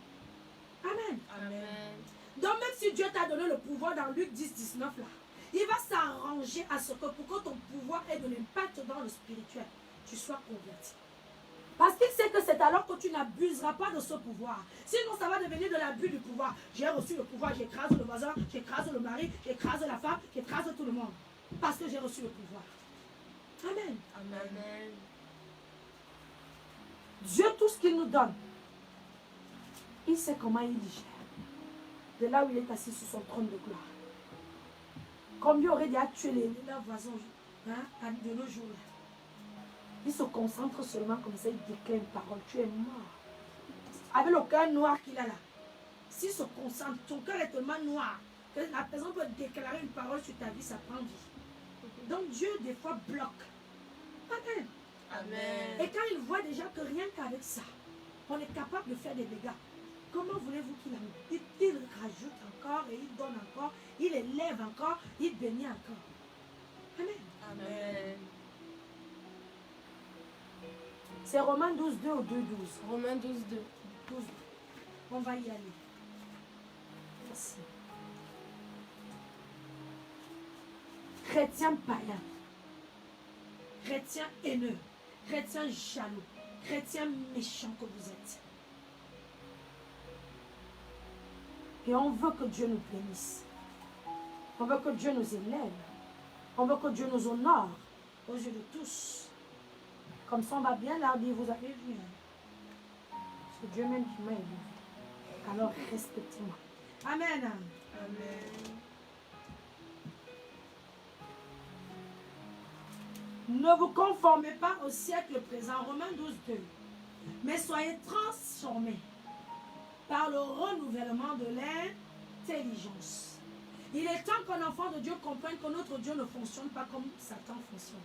Speaker 1: Amen.
Speaker 2: Amen.
Speaker 1: Donc même si Dieu t'a donné le pouvoir dans Luc 10, 19 là, il va s'arranger à ce que pour que ton pouvoir ait de l'impact dans le spirituel, tu sois converti. Parce qu'il sait que c'est alors que tu n'abuseras pas de ce pouvoir. Sinon, ça va devenir de l'abus du pouvoir. J'ai reçu le pouvoir, j'écrase le voisin, j'écrase le mari, j'écrase la femme, j'écrase tout le monde. Parce que j'ai reçu le pouvoir. Amen.
Speaker 2: Amen.
Speaker 1: Dieu, tout ce qu'il nous donne, il sait comment il y gère. De là où il est assis sur son trône de gloire. Combien aurait déjà tué leurs voisins de nos jours là? Il se concentre seulement comme ça, il déclare une parole. Tu es mort. Avec le cœur noir qu'il a là. S'il se concentre, ton cœur est tellement noir que la personne peut déclarer une parole sur ta vie, ça prend vie. Donc Dieu, des fois, bloque. Amen.
Speaker 2: Amen.
Speaker 1: Et quand il voit déjà que rien qu'avec ça, on est capable de faire des dégâts, comment voulez-vous qu'il en il rajoute encore et il donne encore, il élève encore, il bénit encore. Amen.
Speaker 2: Amen.
Speaker 1: C'est Romains 12, 2 ou 2, 12.
Speaker 3: Romains 12, 2.
Speaker 1: 12. On va y aller. Merci. Chrétien païen, chrétien haineux, chrétien jaloux, chrétien méchant que vous êtes. Et on veut que Dieu nous bénisse. On veut que Dieu nous élève. On veut que Dieu nous honore aux yeux de tous. Comme ça, on va bien leur dire, vous avez vu. Parce que Dieu même qui m'a élevé. Alors, respectez-moi. Amen.
Speaker 2: Amen.
Speaker 1: Ne vous conformez pas au siècle présent, Romains 12, 2. Mais soyez transformés par le renouvellement de l'intelligence. Il est temps qu'un enfant de Dieu comprenne que notre Dieu ne fonctionne pas comme Satan fonctionne.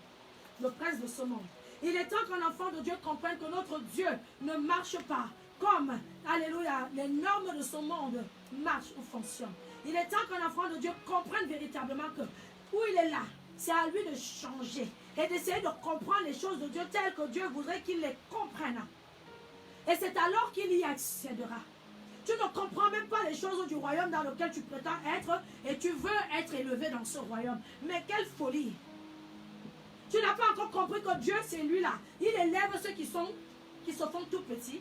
Speaker 1: Le prince de ce monde. Il est temps qu'un enfant de Dieu comprenne que notre Dieu ne marche pas comme, alléluia, les normes de ce monde marchent ou fonctionnent. Il est temps qu'un enfant de Dieu comprenne véritablement que où il est là, c'est à lui de changer et d'essayer de comprendre les choses de Dieu telles que Dieu voudrait qu'il les comprenne. Et c'est alors qu'il y accédera. Tu ne comprends même pas les choses du royaume dans lequel tu prétends être et tu veux être élevé dans ce royaume. Mais quelle folie! Tu n'as pas encore compris que Dieu, c'est lui-là. Il élève ceux qui se font tout petits.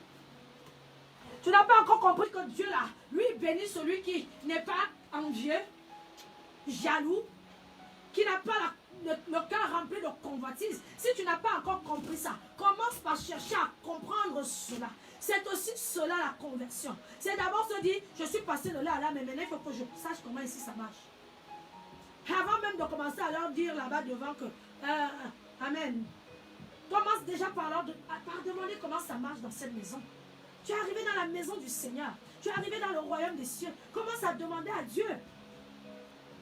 Speaker 1: Tu n'as pas encore compris que Dieu, là, lui, bénit celui qui n'est pas envieux, jaloux, qui n'a pas le cœur rempli de convoitise, si tu n'as pas encore compris ça, commence par chercher à comprendre cela. C'est aussi cela la conversion. C'est d'abord se dire, je suis passé de là à là, mais maintenant il faut que je sache comment ici ça marche. Avant même de commencer à leur dire là-bas devant que, Amen, commence déjà par demander comment ça marche dans cette maison. Tu es arrivé dans la maison du Seigneur. Tu es arrivé dans le royaume des cieux. Commence à demander à Dieu.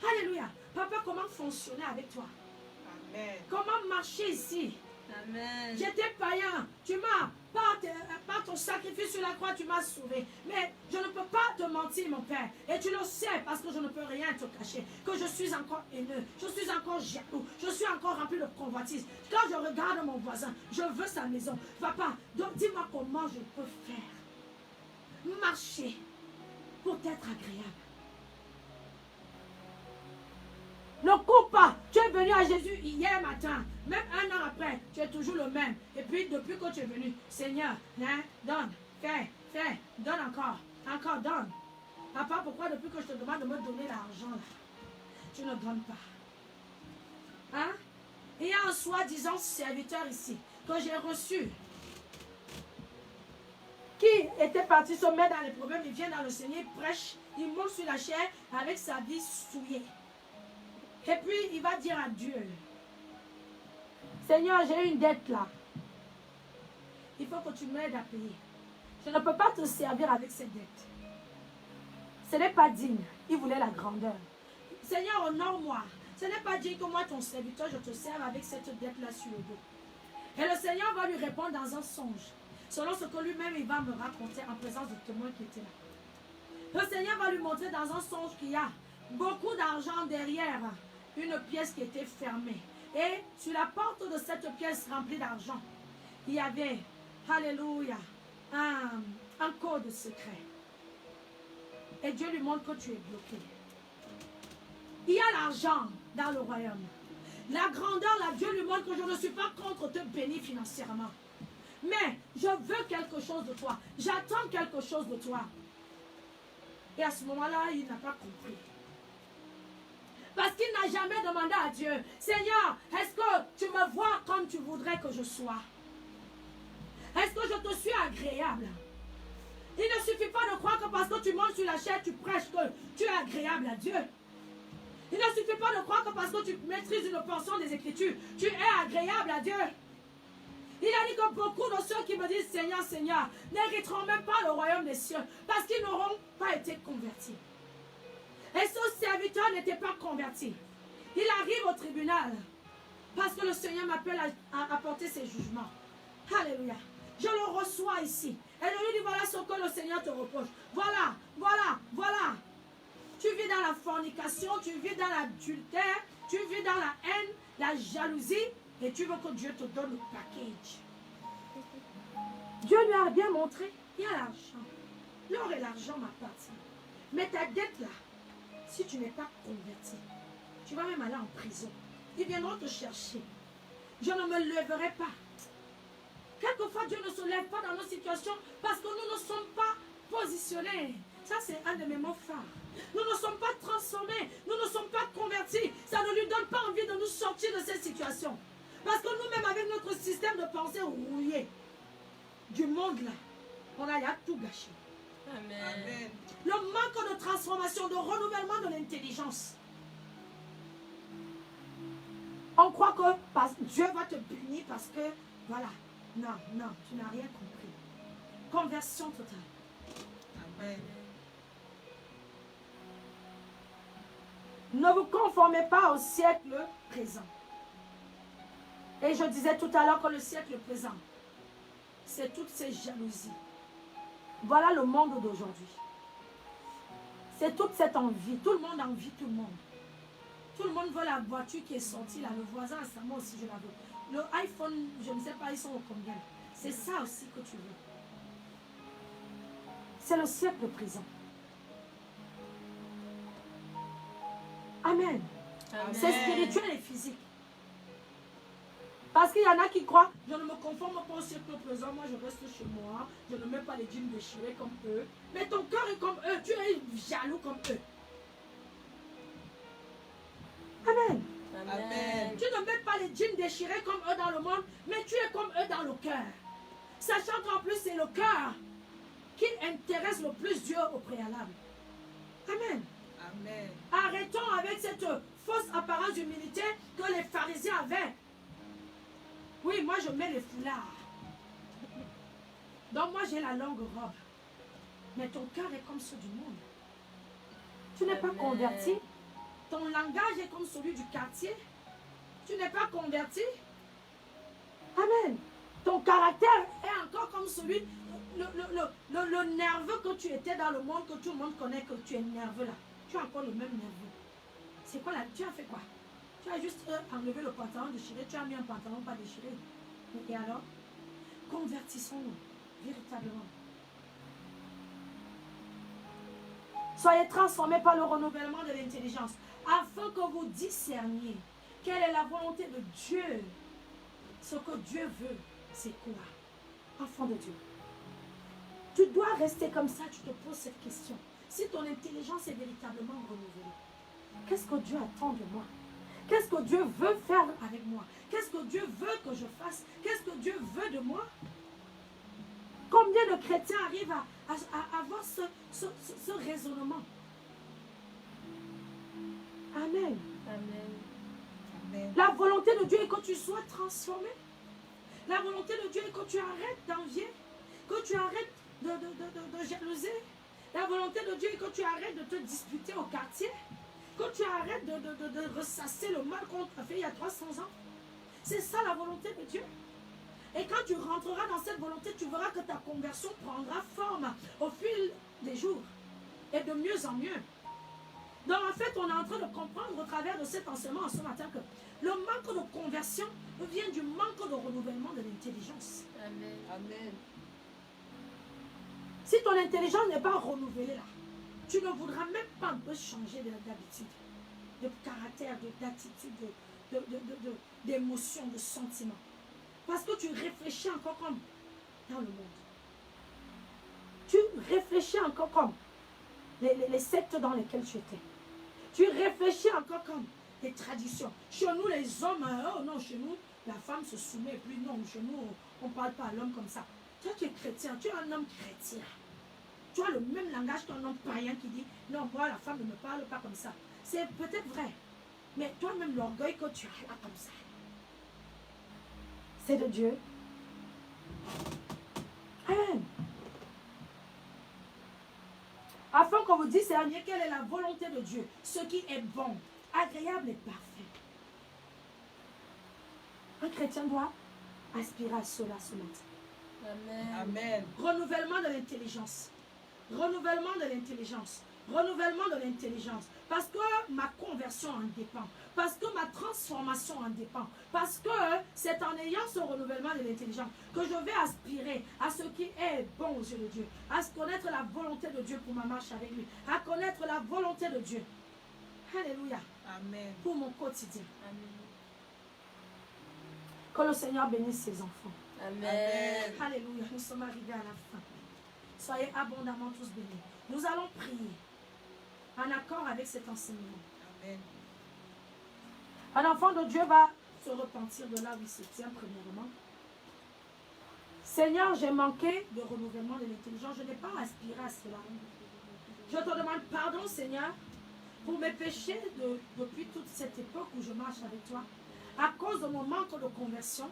Speaker 1: Alléluia. Papa, comment fonctionner avec toi?
Speaker 2: Amen.
Speaker 1: Comment marcher ici?
Speaker 3: Amen.
Speaker 1: J'étais païen. Tu m'as, par ton sacrifice sur la croix, tu m'as sauvé. Mais je ne peux pas te mentir, mon Père. Et tu le sais parce que je ne peux rien te cacher. Que je suis encore haineux. Je suis encore jaloux. Je suis encore rempli de convoitise. Quand je regarde mon voisin, je veux sa maison. Papa, donc dis-moi comment je peux faire. Marcher pour être agréable. Ne cours pas. Tu es venu à Jésus hier matin. Même un an après, tu es toujours le même. Et puis, depuis que tu es venu, Seigneur, hein, donne, fais, donne encore, donne. Papa, pourquoi depuis que je te demande de me donner l'argent, là, tu ne donnes pas? Hein? Il y a un soi-disant serviteur ici que j'ai reçu, qui était parti se mettre dans les problèmes. Il vient dans le Seigneur, il prêche, il monte sur la chair avec sa vie souillée. Et puis, il va dire à Dieu, Seigneur, j'ai une dette là. Il faut que tu m'aides à payer. Je ne peux pas te servir avec cette dette. Ce n'est pas digne. Il voulait la grandeur. Seigneur, honore-moi. Ce n'est pas digne que moi, ton serviteur, je te serve avec cette dette-là sur le dos. Et le Seigneur va lui répondre dans un songe, selon ce que lui-même il va me raconter en présence de témoins qui étaient là. Le Seigneur va lui montrer dans un songe qu'il y a beaucoup d'argent derrière une pièce qui était fermée. Et sur la porte de cette pièce remplie d'argent, il y avait, alléluia, un code secret. Et Dieu lui montre que tu es bloqué. Il y a l'argent dans le royaume. La grandeur, là, Dieu lui montre que je ne suis pas contre te bénir financièrement. Mais je veux quelque chose de toi. J'attends quelque chose de toi. Et à ce moment-là, il n'a pas compris. Parce qu'il n'a jamais demandé à Dieu, Seigneur, est-ce que tu me vois comme tu voudrais que je sois? Est-ce que je te suis agréable? Il ne suffit pas de croire que parce que tu montes sur la chair, tu prêches que tu es agréable à Dieu. Il ne suffit pas de croire que parce que tu maîtrises une portion des Écritures, tu es agréable à Dieu. Il a dit que beaucoup de ceux qui me disent Seigneur, Seigneur, n'hériteront même pas le royaume des cieux parce qu'ils n'auront pas été convertis. Et ce serviteur n'était pas converti. Il arrive au tribunal parce que le Seigneur m'appelle à apporter ses jugements. Alléluia. Je le reçois ici. Et je lui dis, voilà ce que le Seigneur te reproche. Voilà. Tu vis dans la fornication, tu vis dans l'adultère, tu vis dans la haine, la jalousie, et tu veux que Dieu te donne le package. Dieu lui a bien montré, il y a l'argent. L'or et l'argent m'appartiennent. Mais ta dette là, si tu n'es pas converti, tu vas même aller en prison. Ils viendront te chercher. Je ne me lèverai pas. Quelquefois, Dieu ne se lève pas dans nos situations parce que nous ne sommes pas positionnés. Ça, c'est un de mes mots phares. Nous ne sommes pas transformés. Nous ne sommes pas convertis. Ça ne lui donne pas envie de nous sortir de cette situation. Parce que nous-mêmes, avec notre système de pensée rouillé du monde là, on a tout gâché.
Speaker 3: Amen.
Speaker 1: Le manque de transformation, de renouvellement de l'intelligence. On croit que Dieu va te bénir parce que, voilà. Non, tu n'as rien compris. Conversion totale.
Speaker 2: Amen.
Speaker 1: Ne vous conformez pas au siècle présent. Et je disais tout à l'heure que le siècle présent, c'est toutes ces jalousies. Voilà le monde d'aujourd'hui. C'est toute cette envie. Tout le monde envie tout le monde. Tout le monde veut la voiture qui est sortie là. Le voisin, c'est moi aussi je la veux. Le iPhone, je ne sais pas, ils sont au combien. C'est ça aussi que tu veux. C'est le siècle présent. Amen.
Speaker 3: Amen.
Speaker 1: C'est spirituel et physique. Parce qu'il y en a qui croient, je ne me conforme pas au siècle présent, moi je reste chez moi, je ne mets pas les jeans déchirés comme eux. Mais ton cœur est comme eux, tu es jaloux comme eux. Amen. déchiré comme eux dans le monde, mais tu es comme eux dans le cœur. Sachant qu'en plus, c'est le cœur qui intéresse le plus Dieu au préalable. Amen.
Speaker 2: Amen.
Speaker 1: Arrêtons avec cette fausse apparence d'humilité que les pharisiens avaient. Oui, moi je mets les foulards. Donc moi j'ai la longue robe. Mais ton cœur est comme ceux du monde. Tu n'es pas
Speaker 3: Amen.
Speaker 1: converti. Ton langage est comme celui du quartier. Tu n'es pas converti. Amen. Ton caractère est encore comme celui, le nerveux que tu étais dans le monde, que tout le monde connaît que tu es nerveux là. Tu as encore le même nerveux. C'est quoi là? Tu as fait quoi? Tu as juste enlevé le pantalon déchiré, tu as mis un pantalon pas déchiré. Et alors? Convertissons-nous véritablement. Soyez transformés par le renouvellement de l'intelligence, afin que vous discerniez quelle est la volonté de Dieu. Ce que Dieu veut, c'est quoi? Enfant de Dieu. Tu dois rester comme ça, tu te poses cette question. Si ton intelligence est véritablement renouvelée, qu'est-ce que Dieu attend de moi? Qu'est-ce que Dieu veut faire avec moi? Qu'est-ce que Dieu veut que je fasse? Qu'est-ce que Dieu veut de moi? Combien de chrétiens arrivent à avoir ce raisonnement? Amen.
Speaker 3: Amen.
Speaker 2: Amen.
Speaker 1: La volonté de Dieu est que tu sois transformé. La volonté de Dieu est que tu arrêtes d'envier, que tu arrêtes de jalouser. La volonté de Dieu est que tu arrêtes de te disputer au quartier, que tu arrêtes de ressasser le mal qu'on t'a fait il y a 300 ans. C'est ça la volonté de Dieu. Et quand tu rentreras dans cette volonté, tu verras que ta conversion prendra forme au fil des jours et de mieux en mieux. Donc en fait, on est en train de comprendre au travers de cet enseignement ce matin que le manque de conversion vient du manque de renouvellement de l'intelligence.
Speaker 3: Amen.
Speaker 2: Amen.
Speaker 1: Si ton intelligence n'est pas renouvelée là, tu ne voudras même pas un peu changer d'habitude, de caractère, d'attitude, d'émotion, de sentiment. Parce que tu réfléchis encore comme dans le monde. Tu réfléchis encore comme les sectes dans lesquelles tu étais. Tu réfléchis encore comme les traditions. Chez nous, les hommes, oh non, chez nous, la femme se soumet. Et puis non, chez nous, on ne parle pas à l'homme comme ça. Toi, tu es chrétien, tu es un homme chrétien. Tu as le même langage qu'un homme païen qui dit, non, moi, la femme ne me parle pas comme ça. C'est peut-être vrai. Mais toi-même, l'orgueil que tu as là comme ça, c'est de Dieu. Amen. Afin que vous discerniez quelle est la volonté de Dieu, ce qui est bon, agréable et parfait. Un chrétien doit aspirer à cela ce matin.
Speaker 3: Amen.
Speaker 2: Amen.
Speaker 1: Renouvellement de l'intelligence. Renouvellement de l'intelligence. Renouvellement de l'intelligence. Parce que ma conversion en dépend. Parce que ma transformation en dépend. Parce que c'est en ayant ce renouvellement de l'intelligence que je vais aspirer à ce qui est bon aux yeux de Dieu. À connaître la volonté de Dieu pour ma marche avec lui. À connaître la volonté de Dieu. Alléluia.
Speaker 2: Amen.
Speaker 1: Pour mon quotidien.
Speaker 3: Amen.
Speaker 1: Que le Seigneur bénisse ses enfants.
Speaker 3: Amen.
Speaker 1: Alléluia. Nous sommes arrivés à la fin. Soyez abondamment tous bénis. Nous allons prier en accord avec cet enseignement.
Speaker 2: Amen.
Speaker 1: Un enfant de Dieu va se repentir de là où il se tient, premièrement. Seigneur, j'ai manqué de renouvellement de l'intelligence. Je n'ai pas aspiré à cela. Je te demande pardon, Seigneur, pour mes péchés depuis toute cette époque où je marche avec toi, à cause de mon manque de conversion,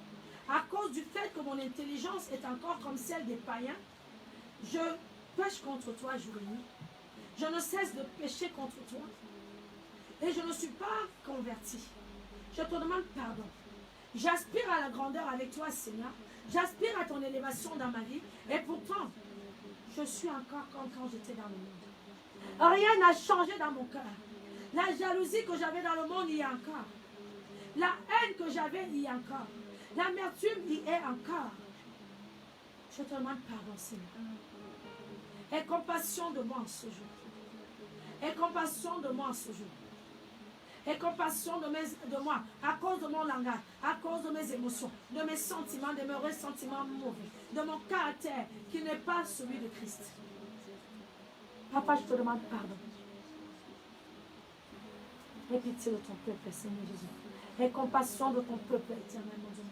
Speaker 1: à cause du fait que mon intelligence est encore comme celle des païens. Je pêche contre toi jour et nuit. Je ne cesse de pécher contre toi. Et je ne suis pas converti. Je te demande pardon. J'aspire à la grandeur avec toi, Seigneur. J'aspire à ton élévation dans ma vie. Et pourtant, je suis encore comme quand j'étais dans le monde. Rien n'a changé dans mon cœur. La jalousie que j'avais dans le monde, il y a encore. La haine que j'avais, il y a encore. L'amertume, il y est encore. Je te demande pardon, Seigneur. Aie compassion de moi en ce jour. Aie compassion de moi en ce jour. Aie compassion de moi à cause de mon langage, à cause de mes émotions, de mes sentiments, de mes ressentiments mauvais, de mon caractère qui n'est pas celui de Christ. Papa, je te demande pardon. Aie pitié de ton peuple, Seigneur Jésus. Aie compassion de ton peuple, éternel, mon Dieu.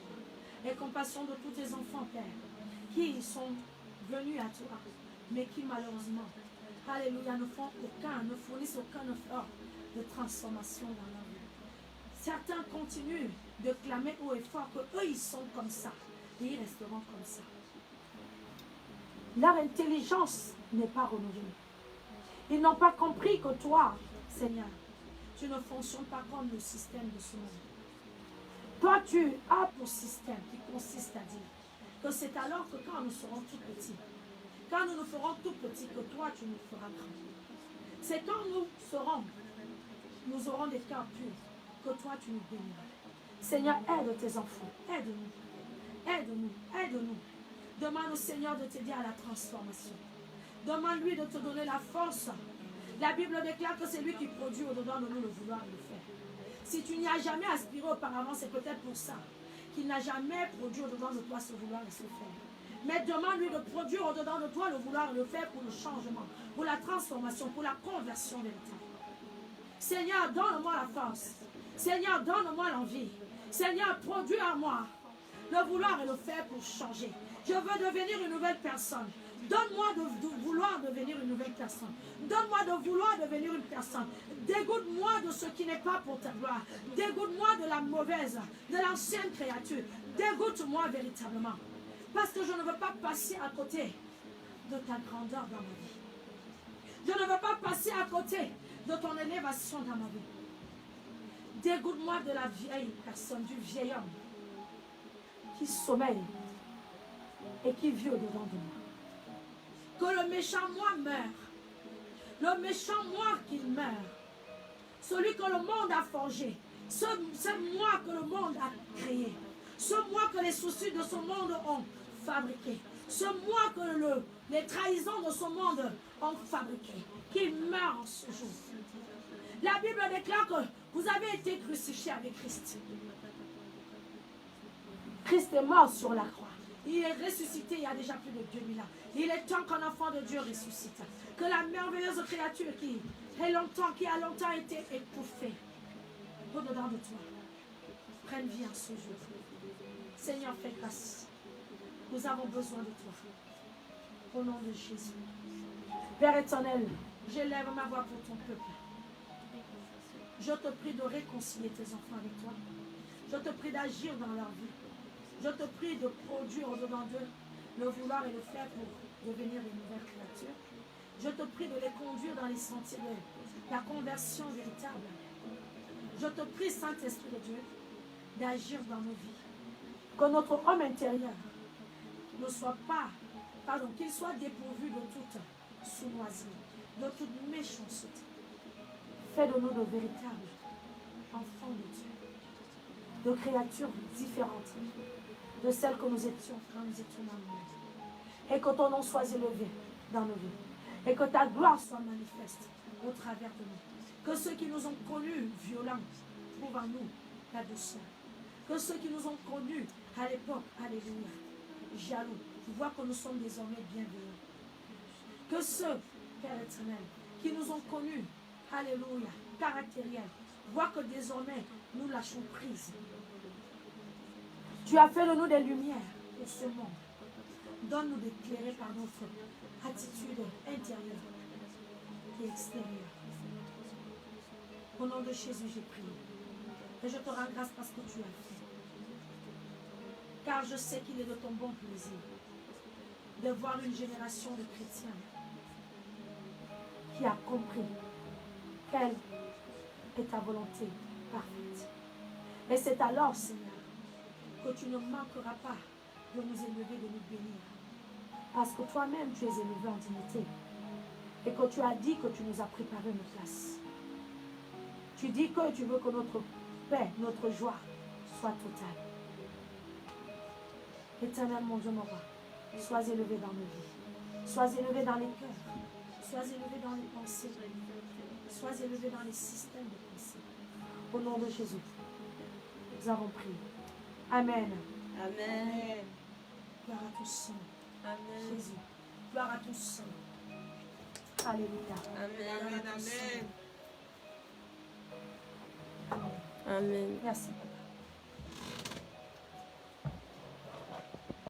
Speaker 1: Aie compassion de tous tes enfants, Père, qui sont venus à toi, mais qui malheureusement, alléluia, ne fournissent aucun effort de transformation dans leur vie. Certains continuent de clamer haut et fort que eux ils sont comme ça, et ils resteront comme ça. Leur intelligence n'est pas renouvelée. Ils n'ont pas compris que toi, Seigneur, tu ne fonctionnes pas comme le système de ce monde. Toi, tu as ton système qui consiste à dire que c'est alors que quand nous serons tout petits, quand nous nous ferons tout petits, que toi, tu nous feras grands. C'est quand nous aurons des cœurs purs, que toi, tu nous béniras. Seigneur, aide tes enfants, aide-nous, aide-nous, aide-nous. Demande au Seigneur de t'aider à la transformation. Demande-lui de te donner la force. La Bible déclare que c'est lui qui produit au-dedans de nous le vouloir et le faire. Si tu n'y as jamais aspiré auparavant, c'est peut-être pour ça qu'il n'a jamais produit au-dedans de toi ce vouloir et ce faire. Mais demande-lui de produire au-dedans de toi le vouloir et le faire pour le changement, pour la transformation, pour la conversion véritable. Seigneur, donne-moi la force. Seigneur, donne-moi l'envie. Seigneur, produis en moi le vouloir et le faire pour changer. Je veux devenir une nouvelle personne. Donne-moi de vouloir devenir une nouvelle personne. Donne-moi de vouloir devenir une personne. Dégoûte-moi de ce qui n'est pas pour ta gloire. Dégoûte-moi de la mauvaise, de l'ancienne créature. Dégoûte-moi véritablement. Parce que je ne veux pas passer à côté de ta grandeur dans ma vie. Je ne veux pas passer à côté de ton élévation dans ma vie. Dégoûte-moi de la vieille personne, du vieil homme qui sommeille et qui vit au-dedans de moi. Que le méchant moi meure. Le méchant moi qu'il meure. Celui que le monde a forgé. Ce moi que le monde a créé. Ce moi que les soucis de ce monde ont fabriqué. Ce moi que les trahisons de ce monde ont fabriqué. Qu'il meure en ce jour. La Bible déclare que vous avez été crucifiés avec Christ. Christ est mort sur la croix. Il est ressuscité il y a déjà plus de 2000 ans. Il est temps qu'un enfant de Dieu ressuscite. Que la merveilleuse créature qui a longtemps été étouffée au-dedans de toi prenne vie en ce jour. Seigneur, fais grâce. Nous avons besoin de toi. Au nom de Jésus. Père éternel, j'élève ma voix pour ton peuple. Je te prie de réconcilier tes enfants avec toi. Je te prie d'agir dans leur vie. Je te prie de produire au-dedans d'eux le vouloir et le faire pour devenir une nouvelle créature. Je te prie de les conduire dans les sentiers de la conversion véritable. Je te prie, Saint-Esprit de Dieu, d'agir dans nos vies. Que notre homme intérieur ne soit pas, qu'il soit dépourvu de toute sournoiserie, de toute méchanceté. Fais de nous de véritables enfants de Dieu, de créatures différentes de celles que nous étions quand nous étions dans le monde. Et que ton nom soit élevé dans nos vies. Et que ta gloire soit manifeste au travers de nous. Que ceux qui nous ont connus violents trouvent en nous la douceur. Que ceux qui nous ont connus à l'époque, alléluia, jaloux, voient que nous sommes désormais bienveillants. Que ceux, Père éternel, qui nous ont connus, alléluia, caractériels, voient que désormais nous lâchons prise. Tu as fait de nous des lumières pour ce monde. Donne-nous d'éclairer par notre attitude intérieure et extérieure. Au nom de Jésus, j'ai prié. Et je te rends grâce parce que tu as fait. Car je sais qu'il est de ton bon plaisir de voir une génération de chrétiens qui a compris quelle est ta volonté parfaite. Et c'est alors, Seigneur, que tu ne manqueras pas de nous élever, de nous bénir. Parce que toi-même, tu es élevé en dignité. Et que tu as dit que tu nous as préparé une place. Tu dis que tu veux que notre paix, notre joie soit totale. Éternel, mon Dieu, mon roi, sois élevé dans nos vies. Sois élevé dans les cœurs. Sois élevé dans les pensées. Sois élevé dans les systèmes de pensée. Au nom de Jésus, nous avons prié. Amen.
Speaker 3: Amen.
Speaker 1: Gloire à ton sang.
Speaker 3: Amen.
Speaker 1: Jésus. Gloire à ton sang. Alléluia.
Speaker 3: Amen.
Speaker 2: Amen.
Speaker 1: Amen.
Speaker 3: Amen.
Speaker 1: Merci.